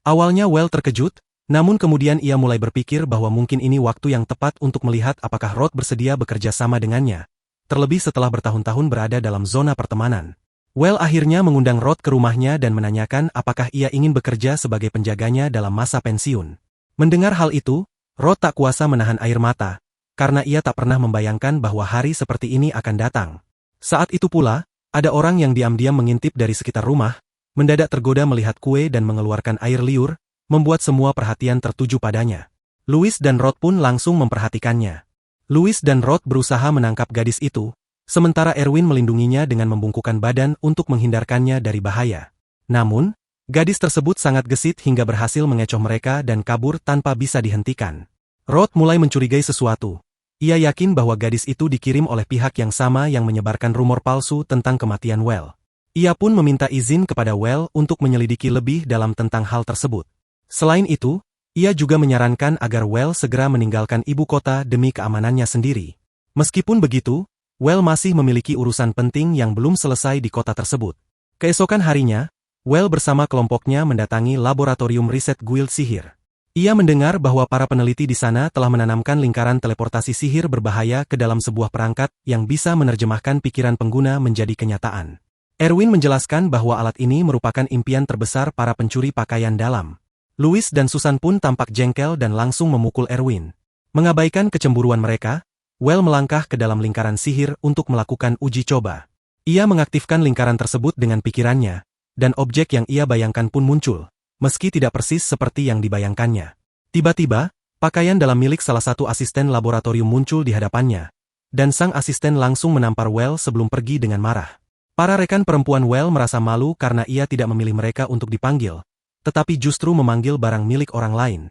Awalnya Well terkejut, namun kemudian ia mulai berpikir bahwa mungkin ini waktu yang tepat untuk melihat apakah Rod bersedia bekerja sama dengannya, terlebih setelah bertahun-tahun berada dalam zona pertemanan. Well akhirnya mengundang Rod ke rumahnya dan menanyakan apakah ia ingin bekerja sebagai penjaganya dalam masa pensiun. Mendengar hal itu, Rod tak kuasa menahan air mata, karena ia tak pernah membayangkan bahwa hari seperti ini akan datang. Saat itu pula, ada orang yang diam-diam mengintip dari sekitar rumah, mendadak tergoda melihat kue dan mengeluarkan air liur, membuat semua perhatian tertuju padanya. Louis dan Rod pun langsung memperhatikannya. Louis dan Rod berusaha menangkap gadis itu, sementara Erwin melindunginya dengan membungkukkan badan untuk menghindarkannya dari bahaya. Namun, gadis tersebut sangat gesit hingga berhasil mengecoh mereka dan kabur tanpa bisa dihentikan. Rod mulai mencurigai sesuatu. Ia yakin bahwa gadis itu dikirim oleh pihak yang sama yang menyebarkan rumor palsu tentang kematian Well. Ia pun meminta izin kepada Well untuk menyelidiki lebih dalam tentang hal tersebut. Selain itu, ia juga menyarankan agar Well segera meninggalkan ibu kota demi keamanannya sendiri. Meskipun begitu, Well masih memiliki urusan penting yang belum selesai di kota tersebut. Keesokan harinya, Well bersama kelompoknya mendatangi laboratorium riset Guild Sihir. Ia mendengar bahwa para peneliti di sana telah menanamkan lingkaran teleportasi sihir berbahaya ke dalam sebuah perangkat yang bisa menerjemahkan pikiran pengguna menjadi kenyataan. Erwin menjelaskan bahwa alat ini merupakan impian terbesar para pencuri pakaian dalam. Louis dan Susan pun tampak jengkel dan langsung memukul Erwin. Mengabaikan kecemburuan mereka, Well melangkah ke dalam lingkaran sihir untuk melakukan uji coba. Ia mengaktifkan lingkaran tersebut dengan pikirannya, dan objek yang ia bayangkan pun muncul, meski tidak persis seperti yang dibayangkannya. Tiba-tiba, pakaian dalam milik salah satu asisten laboratorium muncul di hadapannya, dan sang asisten langsung menampar Well sebelum pergi dengan marah. Para rekan perempuan Well merasa malu karena ia tidak memilih mereka untuk dipanggil, tetapi justru memanggil barang milik orang lain.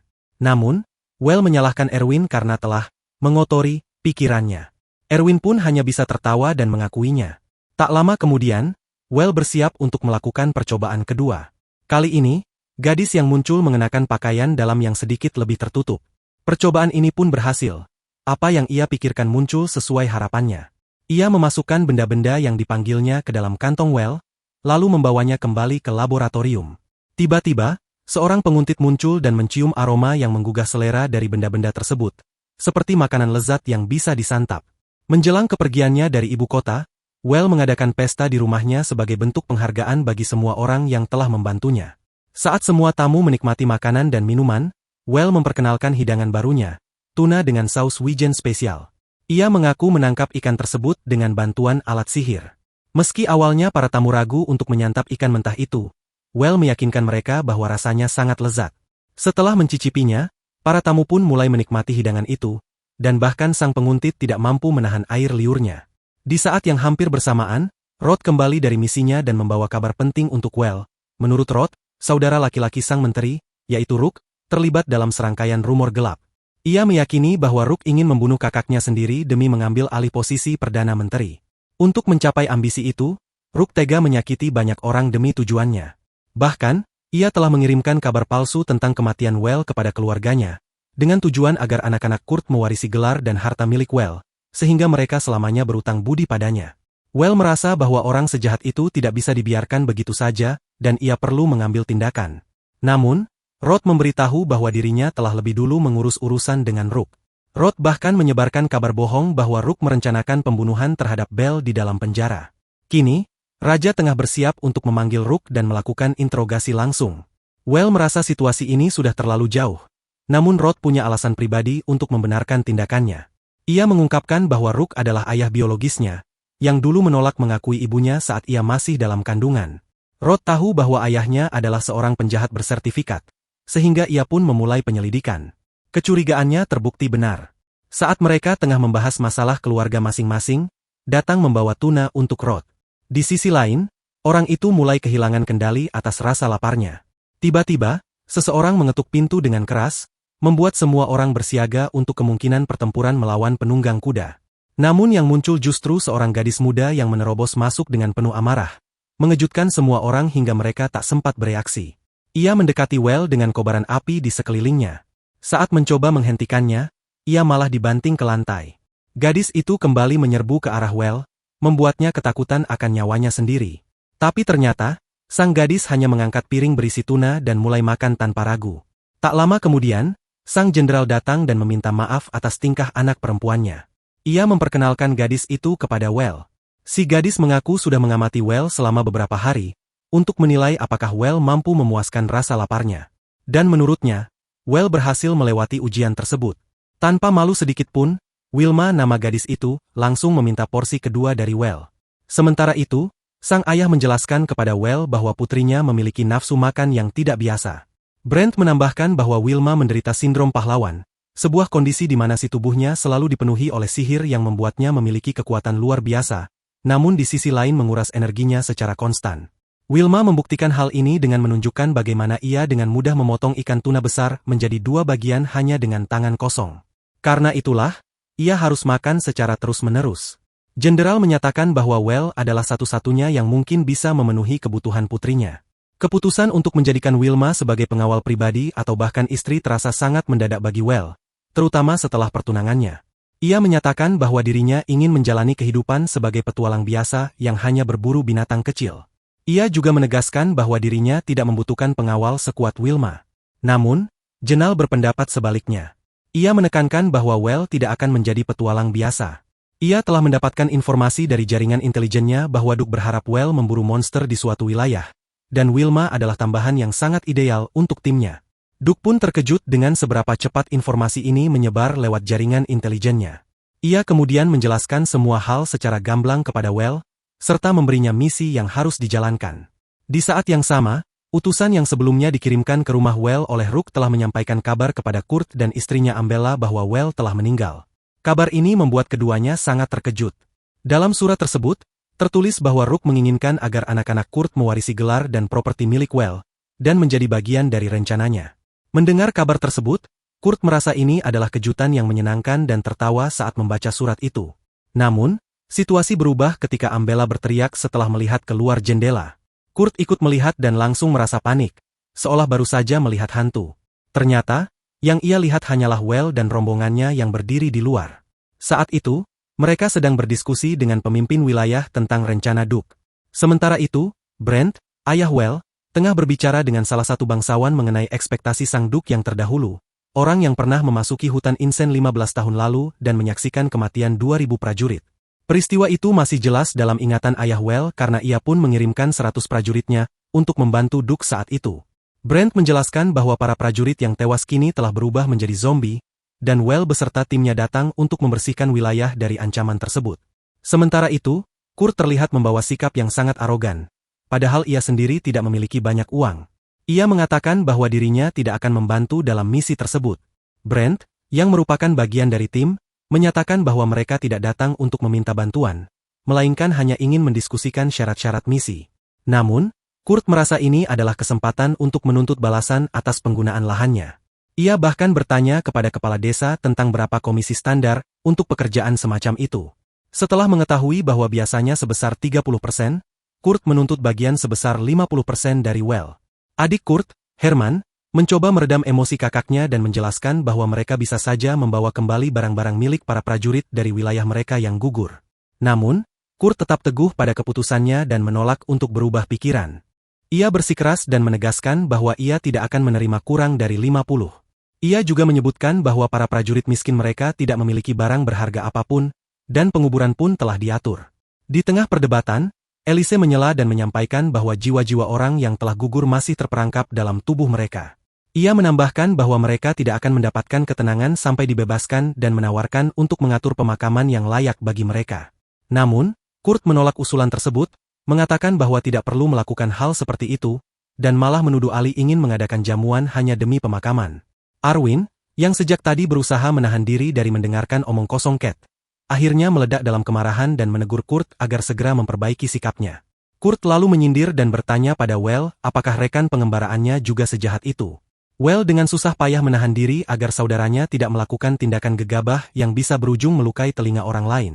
Namun, Well menyalahkan Erwin karena telah mengotori pikirannya. Erwin pun hanya bisa tertawa dan mengakuinya. Tak lama kemudian, Well bersiap untuk melakukan percobaan kedua. Kali ini, gadis yang muncul mengenakan pakaian dalam yang sedikit lebih tertutup. Percobaan ini pun berhasil. Apa yang ia pikirkan muncul sesuai harapannya. Ia memasukkan benda-benda yang dipanggilnya ke dalam kantong Well, lalu membawanya kembali ke laboratorium. Tiba-tiba, seorang penguntit muncul dan mencium aroma yang menggugah selera dari benda-benda tersebut, seperti makanan lezat yang bisa disantap. Menjelang kepergiannya dari ibu kota, Well mengadakan pesta di rumahnya sebagai bentuk penghargaan bagi semua orang yang telah membantunya. Saat semua tamu menikmati makanan dan minuman, Well memperkenalkan hidangan barunya, tuna dengan saus wijen spesial. Ia mengaku menangkap ikan tersebut dengan bantuan alat sihir. Meski awalnya para tamu ragu untuk menyantap ikan mentah itu, Well meyakinkan mereka bahwa rasanya sangat lezat. Setelah mencicipinya, para tamu pun mulai menikmati hidangan itu, dan bahkan sang penguntit tidak mampu menahan air liurnya. Di saat yang hampir bersamaan, Rod kembali dari misinya dan membawa kabar penting untuk Well. Menurut Rod, saudara laki-laki sang menteri, yaitu Rook, terlibat dalam serangkaian rumor gelap. Ia meyakini bahwa Rook ingin membunuh kakaknya sendiri demi mengambil alih posisi Perdana Menteri. Untuk mencapai ambisi itu, Rook tega menyakiti banyak orang demi tujuannya. Bahkan, ia telah mengirimkan kabar palsu tentang kematian Well kepada keluarganya, dengan tujuan agar anak-anak Kurt mewarisi gelar dan harta milik Well, sehingga mereka selamanya berutang budi padanya. Well merasa bahwa orang sejahat itu tidak bisa dibiarkan begitu saja, dan ia perlu mengambil tindakan. Namun, Rod memberitahu bahwa dirinya telah lebih dulu mengurus urusan dengan Rook. Rod bahkan menyebarkan kabar bohong bahwa Rook merencanakan pembunuhan terhadap Belle di dalam penjara. Kini, Raja tengah bersiap untuk memanggil Rook dan melakukan interogasi langsung. Well merasa situasi ini sudah terlalu jauh. Namun Rod punya alasan pribadi untuk membenarkan tindakannya. Ia mengungkapkan bahwa Rook adalah ayah biologisnya, yang dulu menolak mengakui ibunya saat ia masih dalam kandungan. Rod tahu bahwa ayahnya adalah seorang penjahat bersertifikat, sehingga ia pun memulai penyelidikan. Kecurigaannya terbukti benar. Saat mereka tengah membahas masalah keluarga masing-masing, datang membawa tuna untuk Rod. Di sisi lain, orang itu mulai kehilangan kendali atas rasa laparnya. Tiba-tiba, seseorang mengetuk pintu dengan keras, membuat semua orang bersiaga untuk kemungkinan pertempuran melawan penunggang kuda. Namun yang muncul justru seorang gadis muda yang menerobos masuk dengan penuh amarah, mengejutkan semua orang hingga mereka tak sempat bereaksi. Ia mendekati Well dengan kobaran api di sekelilingnya. Saat mencoba menghentikannya, ia malah dibanting ke lantai. Gadis itu kembali menyerbu ke arah Well, membuatnya ketakutan akan nyawanya sendiri. Tapi ternyata, sang gadis hanya mengangkat piring berisi tuna dan mulai makan tanpa ragu. Tak lama kemudian, sang jenderal datang dan meminta maaf atas tingkah anak perempuannya. Ia memperkenalkan gadis itu kepada Well. Si gadis mengaku sudah mengamati Well selama beberapa hari, untuk menilai apakah Well mampu memuaskan rasa laparnya. Dan menurutnya, Well berhasil melewati ujian tersebut. Tanpa malu sedikit pun, Wilma, nama gadis itu, langsung meminta porsi kedua dari Well. Sementara itu, sang ayah menjelaskan kepada Well bahwa putrinya memiliki nafsu makan yang tidak biasa. Brent menambahkan bahwa Wilma menderita sindrom pahlawan, sebuah kondisi di mana si tubuhnya selalu dipenuhi oleh sihir yang membuatnya memiliki kekuatan luar biasa, namun di sisi lain menguras energinya secara konstan. Wilma membuktikan hal ini dengan menunjukkan bagaimana ia dengan mudah memotong ikan tuna besar menjadi dua bagian hanya dengan tangan kosong. Karena itulah, ia harus makan secara terus-menerus. Jenderal menyatakan bahwa Well adalah satu-satunya yang mungkin bisa memenuhi kebutuhan putrinya. Keputusan untuk menjadikan Wilma sebagai pengawal pribadi atau bahkan istri terasa sangat mendadak bagi Well, terutama setelah pertunangannya. Ia menyatakan bahwa dirinya ingin menjalani kehidupan sebagai petualang biasa yang hanya berburu binatang kecil. Ia juga menegaskan bahwa dirinya tidak membutuhkan pengawal sekuat Wilma. Namun, Jenal berpendapat sebaliknya. Ia menekankan bahwa Well tidak akan menjadi petualang biasa. Ia telah mendapatkan informasi dari jaringan intelijennya bahwa Duke berharap Well memburu monster di suatu wilayah, dan Wilma adalah tambahan yang sangat ideal untuk timnya. Duke pun terkejut dengan seberapa cepat informasi ini menyebar lewat jaringan intelijennya. Ia kemudian menjelaskan semua hal secara gamblang kepada Well, serta memberinya misi yang harus dijalankan. Di saat yang sama, utusan yang sebelumnya dikirimkan ke rumah Well oleh Rook telah menyampaikan kabar kepada Kurt dan istrinya Ambella bahwa Well telah meninggal. Kabar ini membuat keduanya sangat terkejut. Dalam surat tersebut, tertulis bahwa Rook menginginkan agar anak-anak Kurt mewarisi gelar dan properti milik Well, dan menjadi bagian dari rencananya. Mendengar kabar tersebut, Kurt merasa ini adalah kejutan yang menyenangkan dan tertawa saat membaca surat itu. Namun, situasi berubah ketika Ambella berteriak setelah melihat keluar jendela. Kurt ikut melihat dan langsung merasa panik, seolah baru saja melihat hantu. Ternyata, yang ia lihat hanyalah Well dan rombongannya yang berdiri di luar. Saat itu, Mereka sedang berdiskusi dengan pemimpin wilayah tentang rencana Duke. Sementara itu, Brent, ayah Well, tengah berbicara dengan salah satu bangsawan mengenai ekspektasi sang Duke yang terdahulu, orang yang pernah memasuki hutan Insen 15 tahun lalu dan menyaksikan kematian 2000 prajurit. Peristiwa itu masih jelas dalam ingatan ayah Well karena ia pun mengirimkan 100 prajuritnya untuk membantu Duke saat itu. Brent menjelaskan bahwa para prajurit yang tewas kini telah berubah menjadi zombie, dan Well beserta timnya datang untuk membersihkan wilayah dari ancaman tersebut. Sementara itu, Kurt terlihat membawa sikap yang sangat arogan, padahal ia sendiri tidak memiliki banyak uang. Ia mengatakan bahwa dirinya tidak akan membantu dalam misi tersebut. Brent, yang merupakan bagian dari tim, menyatakan bahwa mereka tidak datang untuk meminta bantuan, melainkan hanya ingin mendiskusikan syarat-syarat misi. Namun, Kurt merasa ini adalah kesempatan untuk menuntut balasan atas penggunaan lahannya. Ia bahkan bertanya kepada kepala desa tentang berapa komisi standar untuk pekerjaan semacam itu. Setelah mengetahui bahwa biasanya sebesar 30%, Kurt menuntut bagian sebesar 50% dari Well. Adik Kurt, Herman, mencoba meredam emosi kakaknya dan menjelaskan bahwa mereka bisa saja membawa kembali barang-barang milik para prajurit dari wilayah mereka yang gugur. Namun, Kurt tetap teguh pada keputusannya dan menolak untuk berubah pikiran. Ia bersikeras dan menegaskan bahwa ia tidak akan menerima kurang dari 50. Ia juga menyebutkan bahwa para prajurit miskin mereka tidak memiliki barang berharga apapun, dan penguburan pun telah diatur. Di tengah perdebatan, Elise menyela dan menyampaikan bahwa jiwa-jiwa orang yang telah gugur masih terperangkap dalam tubuh mereka. Ia menambahkan bahwa mereka tidak akan mendapatkan ketenangan sampai dibebaskan dan menawarkan untuk mengatur pemakaman yang layak bagi mereka. Namun, Kurt menolak usulan tersebut, mengatakan bahwa tidak perlu melakukan hal seperti itu, dan malah menuduh Ali ingin mengadakan jamuan hanya demi pemakaman. Arwin, yang sejak tadi berusaha menahan diri dari mendengarkan omong kosong Cat, akhirnya meledak dalam kemarahan dan menegur Kurt agar segera memperbaiki sikapnya. Kurt lalu menyindir dan bertanya pada Well apakah rekan pengembaraannya juga sejahat itu. Well dengan susah payah menahan diri agar saudaranya tidak melakukan tindakan gegabah yang bisa berujung melukai telinga orang lain.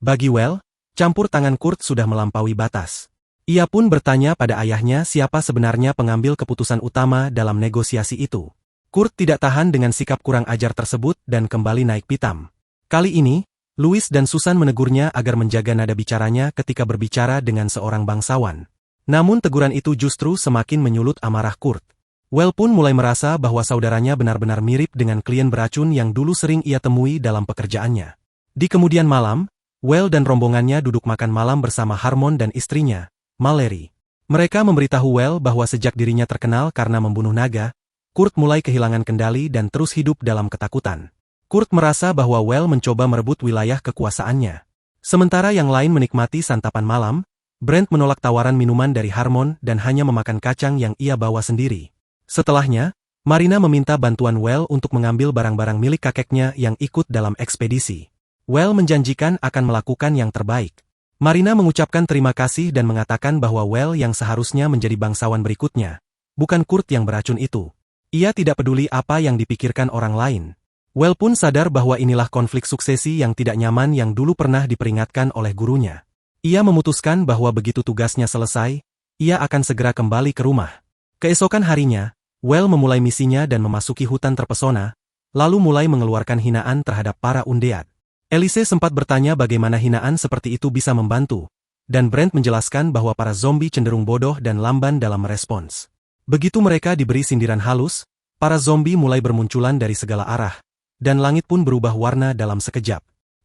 Bagi Well, campur tangan Kurt sudah melampaui batas. Ia pun bertanya pada ayahnya siapa sebenarnya pengambil keputusan utama dalam negosiasi itu. Kurt tidak tahan dengan sikap kurang ajar tersebut dan kembali naik pitam. Kali ini, Louis dan Susan menegurnya agar menjaga nada bicaranya ketika berbicara dengan seorang bangsawan. Namun teguran itu justru semakin menyulut amarah Kurt. Well pun mulai merasa bahwa saudaranya benar-benar mirip dengan klien beracun yang dulu sering ia temui dalam pekerjaannya. Di kemudian malam, Well dan rombongannya duduk makan malam bersama Harmon dan istrinya, Mallory. Mereka memberitahu Well bahwa sejak dirinya terkenal karena membunuh naga, Kurt mulai kehilangan kendali dan terus hidup dalam ketakutan. Kurt merasa bahwa Well mencoba merebut wilayah kekuasaannya. Sementara yang lain menikmati santapan malam, Brent menolak tawaran minuman dari Harmon dan hanya memakan kacang yang ia bawa sendiri. Setelahnya, Marina meminta bantuan Well untuk mengambil barang-barang milik kakeknya yang ikut dalam ekspedisi. Well menjanjikan akan melakukan yang terbaik. Marina mengucapkan terima kasih dan mengatakan bahwa Well yang seharusnya menjadi bangsawan berikutnya, bukan Kurt yang beracun itu. Ia tidak peduli apa yang dipikirkan orang lain. Well pun sadar bahwa inilah konflik suksesi yang tidak nyaman yang dulu pernah diperingatkan oleh gurunya. Ia memutuskan bahwa begitu tugasnya selesai, ia akan segera kembali ke rumah. Keesokan harinya, Well memulai misinya dan memasuki hutan terpesona, lalu mulai mengeluarkan hinaan terhadap para undead. Elise sempat bertanya bagaimana hinaan seperti itu bisa membantu, dan Brent menjelaskan bahwa para zombie cenderung bodoh dan lamban dalam merespons. Begitu mereka diberi sindiran halus, para zombie mulai bermunculan dari segala arah, dan langit pun berubah warna dalam sekejap.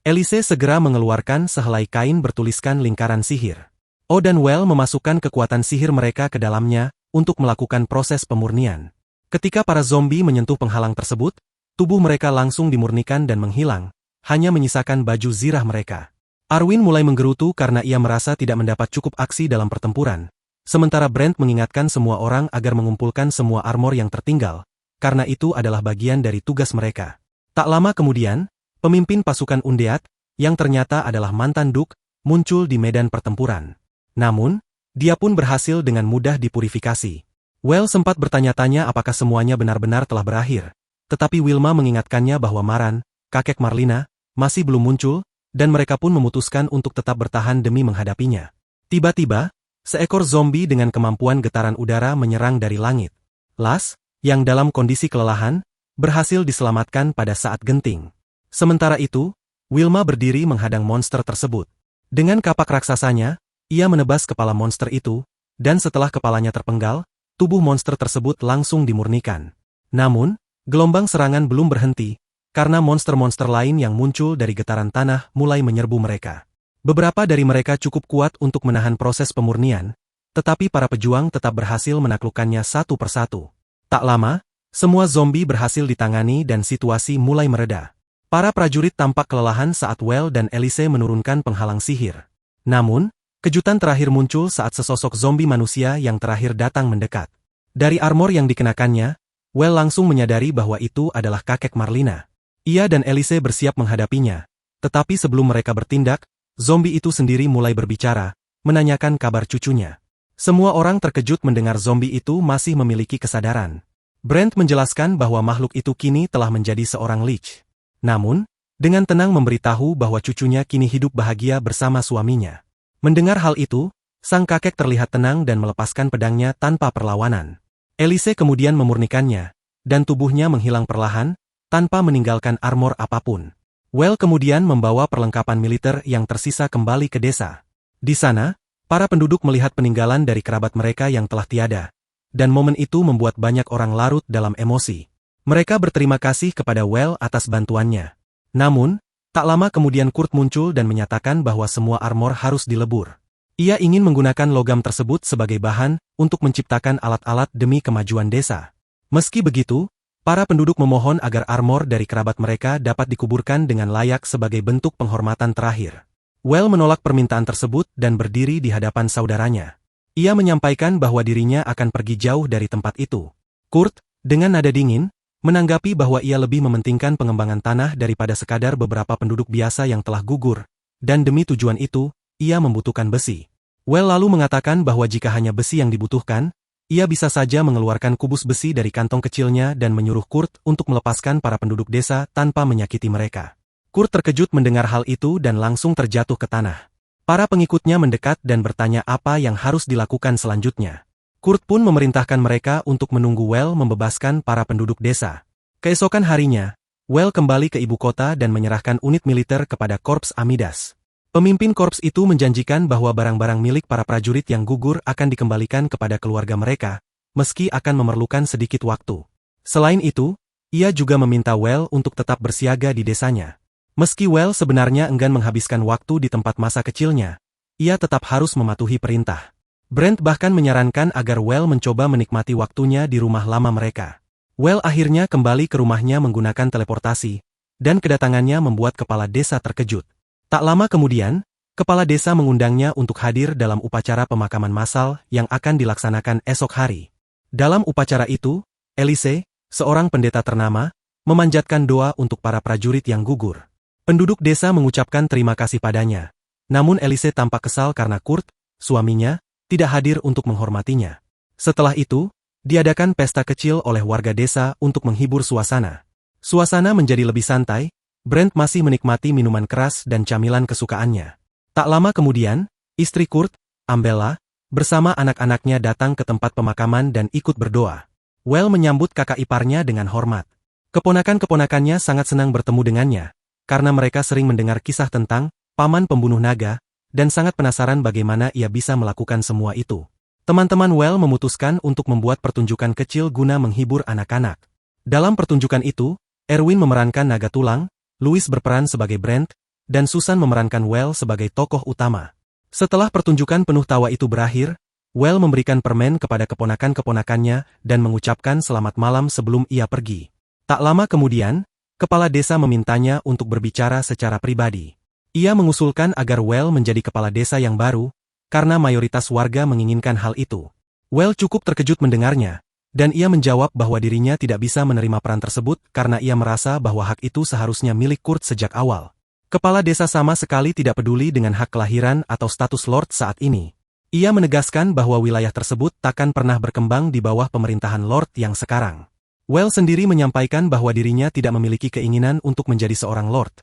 Elise segera mengeluarkan sehelai kain bertuliskan lingkaran sihir. O dan Well memasukkan kekuatan sihir mereka ke dalamnya untuk melakukan proses pemurnian. Ketika para zombie menyentuh penghalang tersebut, tubuh mereka langsung dimurnikan dan menghilang, hanya menyisakan baju zirah mereka. Arwin mulai menggerutu karena ia merasa tidak mendapat cukup aksi dalam pertempuran. Sementara Brent mengingatkan semua orang agar mengumpulkan semua armor yang tertinggal, karena itu adalah bagian dari tugas mereka. Tak lama kemudian, pemimpin pasukan undead, yang ternyata adalah mantan Duke, muncul di medan pertempuran. Namun, dia pun berhasil dengan mudah dipurifikasi. Well sempat bertanya-tanya apakah semuanya benar-benar telah berakhir, tetapi Wilma mengingatkannya bahwa Maran, kakek Marlina, masih belum muncul, dan mereka pun memutuskan untuk tetap bertahan demi menghadapinya. Tiba-tiba, seekor zombie dengan kemampuan getaran udara menyerang dari langit. Las, yang dalam kondisi kelelahan, berhasil diselamatkan pada saat genting. Sementara itu, Wilma berdiri menghadang monster tersebut. Dengan kapak raksasanya, ia menebas kepala monster itu, dan setelah kepalanya terpenggal, tubuh monster tersebut langsung dimurnikan. Namun, gelombang serangan belum berhenti, karena monster-monster lain yang muncul dari getaran tanah mulai menyerbu mereka. Beberapa dari mereka cukup kuat untuk menahan proses pemurnian, tetapi para pejuang tetap berhasil menaklukkannya satu persatu. Tak lama, semua zombie berhasil ditangani dan situasi mulai mereda. Para prajurit tampak kelelahan saat Well dan Elise menurunkan penghalang sihir. Namun, kejutan terakhir muncul saat sesosok zombie manusia yang terakhir datang mendekat. Dari armor yang dikenakannya, Well langsung menyadari bahwa itu adalah kakek Marlina. Ia dan Elise bersiap menghadapinya, tetapi sebelum mereka bertindak, zombie itu sendiri mulai berbicara, menanyakan kabar cucunya. Semua orang terkejut mendengar zombie itu masih memiliki kesadaran. Brent menjelaskan bahwa makhluk itu kini telah menjadi seorang lich. Namun, dengan tenang memberitahu bahwa cucunya kini hidup bahagia bersama suaminya. Mendengar hal itu, sang kakek terlihat tenang dan melepaskan pedangnya tanpa perlawanan. Elise kemudian memurnikannya, dan tubuhnya menghilang perlahan, tanpa meninggalkan armor apapun. Well kemudian membawa perlengkapan militer yang tersisa kembali ke desa. Di sana, para penduduk melihat peninggalan dari kerabat mereka yang telah tiada, dan momen itu membuat banyak orang larut dalam emosi. Mereka berterima kasih kepada Well atas bantuannya. Namun, tak lama kemudian Kurt muncul dan menyatakan bahwa semua armor harus dilebur. Ia ingin menggunakan logam tersebut sebagai bahan untuk menciptakan alat-alat demi kemajuan desa. Meski begitu, para penduduk memohon agar armor dari kerabat mereka dapat dikuburkan dengan layak sebagai bentuk penghormatan terakhir. Well menolak permintaan tersebut dan berdiri di hadapan saudaranya. Ia menyampaikan bahwa dirinya akan pergi jauh dari tempat itu. Kurt, dengan nada dingin, menanggapi bahwa ia lebih mementingkan pengembangan tanah daripada sekadar beberapa penduduk biasa yang telah gugur, dan demi tujuan itu, ia membutuhkan besi. Well lalu mengatakan bahwa jika hanya besi yang dibutuhkan, ia bisa saja mengeluarkan kubus besi dari kantong kecilnya dan menyuruh Kurt untuk melepaskan para penduduk desa tanpa menyakiti mereka. Kurt terkejut mendengar hal itu dan langsung terjatuh ke tanah. Para pengikutnya mendekat dan bertanya apa yang harus dilakukan selanjutnya. Kurt pun memerintahkan mereka untuk menunggu Well membebaskan para penduduk desa. Keesokan harinya, Well kembali ke ibu kota dan menyerahkan unit militer kepada Korps Amidas. Pemimpin korps itu menjanjikan bahwa barang-barang milik para prajurit yang gugur akan dikembalikan kepada keluarga mereka, meski akan memerlukan sedikit waktu. Selain itu, ia juga meminta Well untuk tetap bersiaga di desanya. Meski Well sebenarnya enggan menghabiskan waktu di tempat masa kecilnya, ia tetap harus mematuhi perintah. Brent bahkan menyarankan agar Well mencoba menikmati waktunya di rumah lama mereka. Well akhirnya kembali ke rumahnya menggunakan teleportasi, dan kedatangannya membuat kepala desa terkejut. Tak lama kemudian, kepala desa mengundangnya untuk hadir dalam upacara pemakaman massal yang akan dilaksanakan esok hari. Dalam upacara itu, Elise, seorang pendeta ternama, memanjatkan doa untuk para prajurit yang gugur. Penduduk desa mengucapkan terima kasih padanya. Namun Elise tampak kesal karena Kurt, suaminya, tidak hadir untuk menghormatinya. Setelah itu, diadakan pesta kecil oleh warga desa untuk menghibur suasana. Suasana menjadi lebih santai. Brent masih menikmati minuman keras dan camilan kesukaannya. Tak lama kemudian, istri Kurt, Ambella, bersama anak-anaknya datang ke tempat pemakaman dan ikut berdoa. Well menyambut kakak iparnya dengan hormat. Keponakan-keponakannya sangat senang bertemu dengannya, karena mereka sering mendengar kisah tentang paman pembunuh naga, dan sangat penasaran bagaimana ia bisa melakukan semua itu. Teman-teman Well memutuskan untuk membuat pertunjukan kecil guna menghibur anak-anak. Dalam pertunjukan itu, Erwin memerankan naga tulang, Louis berperan sebagai Brent, dan Susan memerankan Well sebagai tokoh utama. Setelah pertunjukan penuh tawa itu berakhir, Well memberikan permen kepada keponakan-keponakannya dan mengucapkan selamat malam sebelum ia pergi. Tak lama kemudian, kepala desa memintanya untuk berbicara secara pribadi. Ia mengusulkan agar Well menjadi kepala desa yang baru, karena mayoritas warga menginginkan hal itu. Well cukup terkejut mendengarnya, dan ia menjawab bahwa dirinya tidak bisa menerima peran tersebut karena ia merasa bahwa hak itu seharusnya milik Kurt sejak awal. Kepala desa sama sekali tidak peduli dengan hak kelahiran atau status Lord saat ini. Ia menegaskan bahwa wilayah tersebut takkan pernah berkembang di bawah pemerintahan Lord yang sekarang. Well sendiri menyampaikan bahwa dirinya tidak memiliki keinginan untuk menjadi seorang Lord.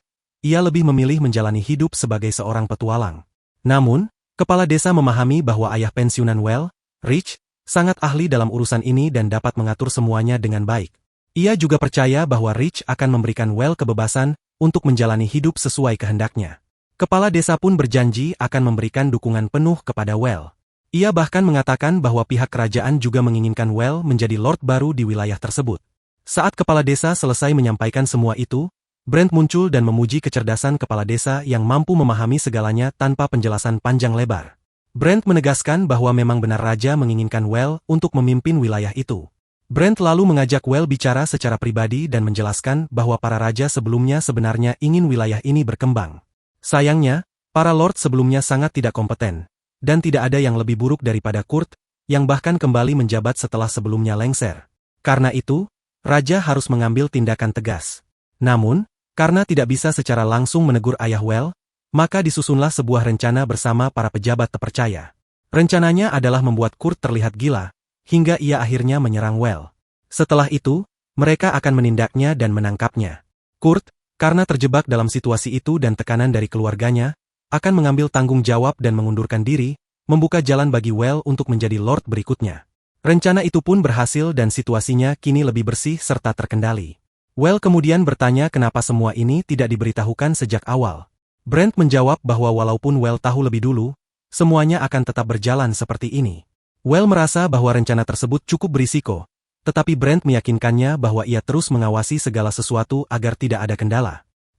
Ia lebih memilih menjalani hidup sebagai seorang petualang. Namun, kepala desa memahami bahwa ayah pensiunan Well, Rich, sangat ahli dalam urusan ini dan dapat mengatur semuanya dengan baik. Ia juga percaya bahwa Rich akan memberikan Well kebebasan untuk menjalani hidup sesuai kehendaknya. Kepala desa pun berjanji akan memberikan dukungan penuh kepada Well. Ia bahkan mengatakan bahwa pihak kerajaan juga menginginkan Well menjadi lord baru di wilayah tersebut. Saat kepala desa selesai menyampaikan semua itu, Brent muncul dan memuji kecerdasan kepala desa yang mampu memahami segalanya tanpa penjelasan panjang lebar. Brent menegaskan bahwa memang benar raja menginginkan Well untuk memimpin wilayah itu. Brent lalu mengajak Well bicara secara pribadi dan menjelaskan bahwa para raja sebelumnya sebenarnya ingin wilayah ini berkembang. Sayangnya, para lord sebelumnya sangat tidak kompeten. Dan tidak ada yang lebih buruk daripada Kurt, yang bahkan kembali menjabat setelah sebelumnya lengser. Karena itu, raja harus mengambil tindakan tegas. Namun, karena tidak bisa secara langsung menegur ayah Well, maka disusunlah sebuah rencana bersama para pejabat terpercaya. Rencananya adalah membuat Kurt terlihat gila, hingga ia akhirnya menyerang Well. Setelah itu, mereka akan menindaknya dan menangkapnya. Kurt, karena terjebak dalam situasi itu dan tekanan dari keluarganya, akan mengambil tanggung jawab dan mengundurkan diri, membuka jalan bagi Well untuk menjadi lord berikutnya. Rencana itu pun berhasil dan situasinya kini lebih bersih serta terkendali. Well kemudian bertanya kenapa semua ini tidak diberitahukan sejak awal. Brent menjawab bahwa walaupun Well tahu lebih dulu, semuanya akan tetap berjalan seperti ini. Well merasa bahwa rencana tersebut cukup berisiko, tetapi Brent meyakinkannya bahwa ia terus mengawasi segala sesuatu agar tidak ada kendala.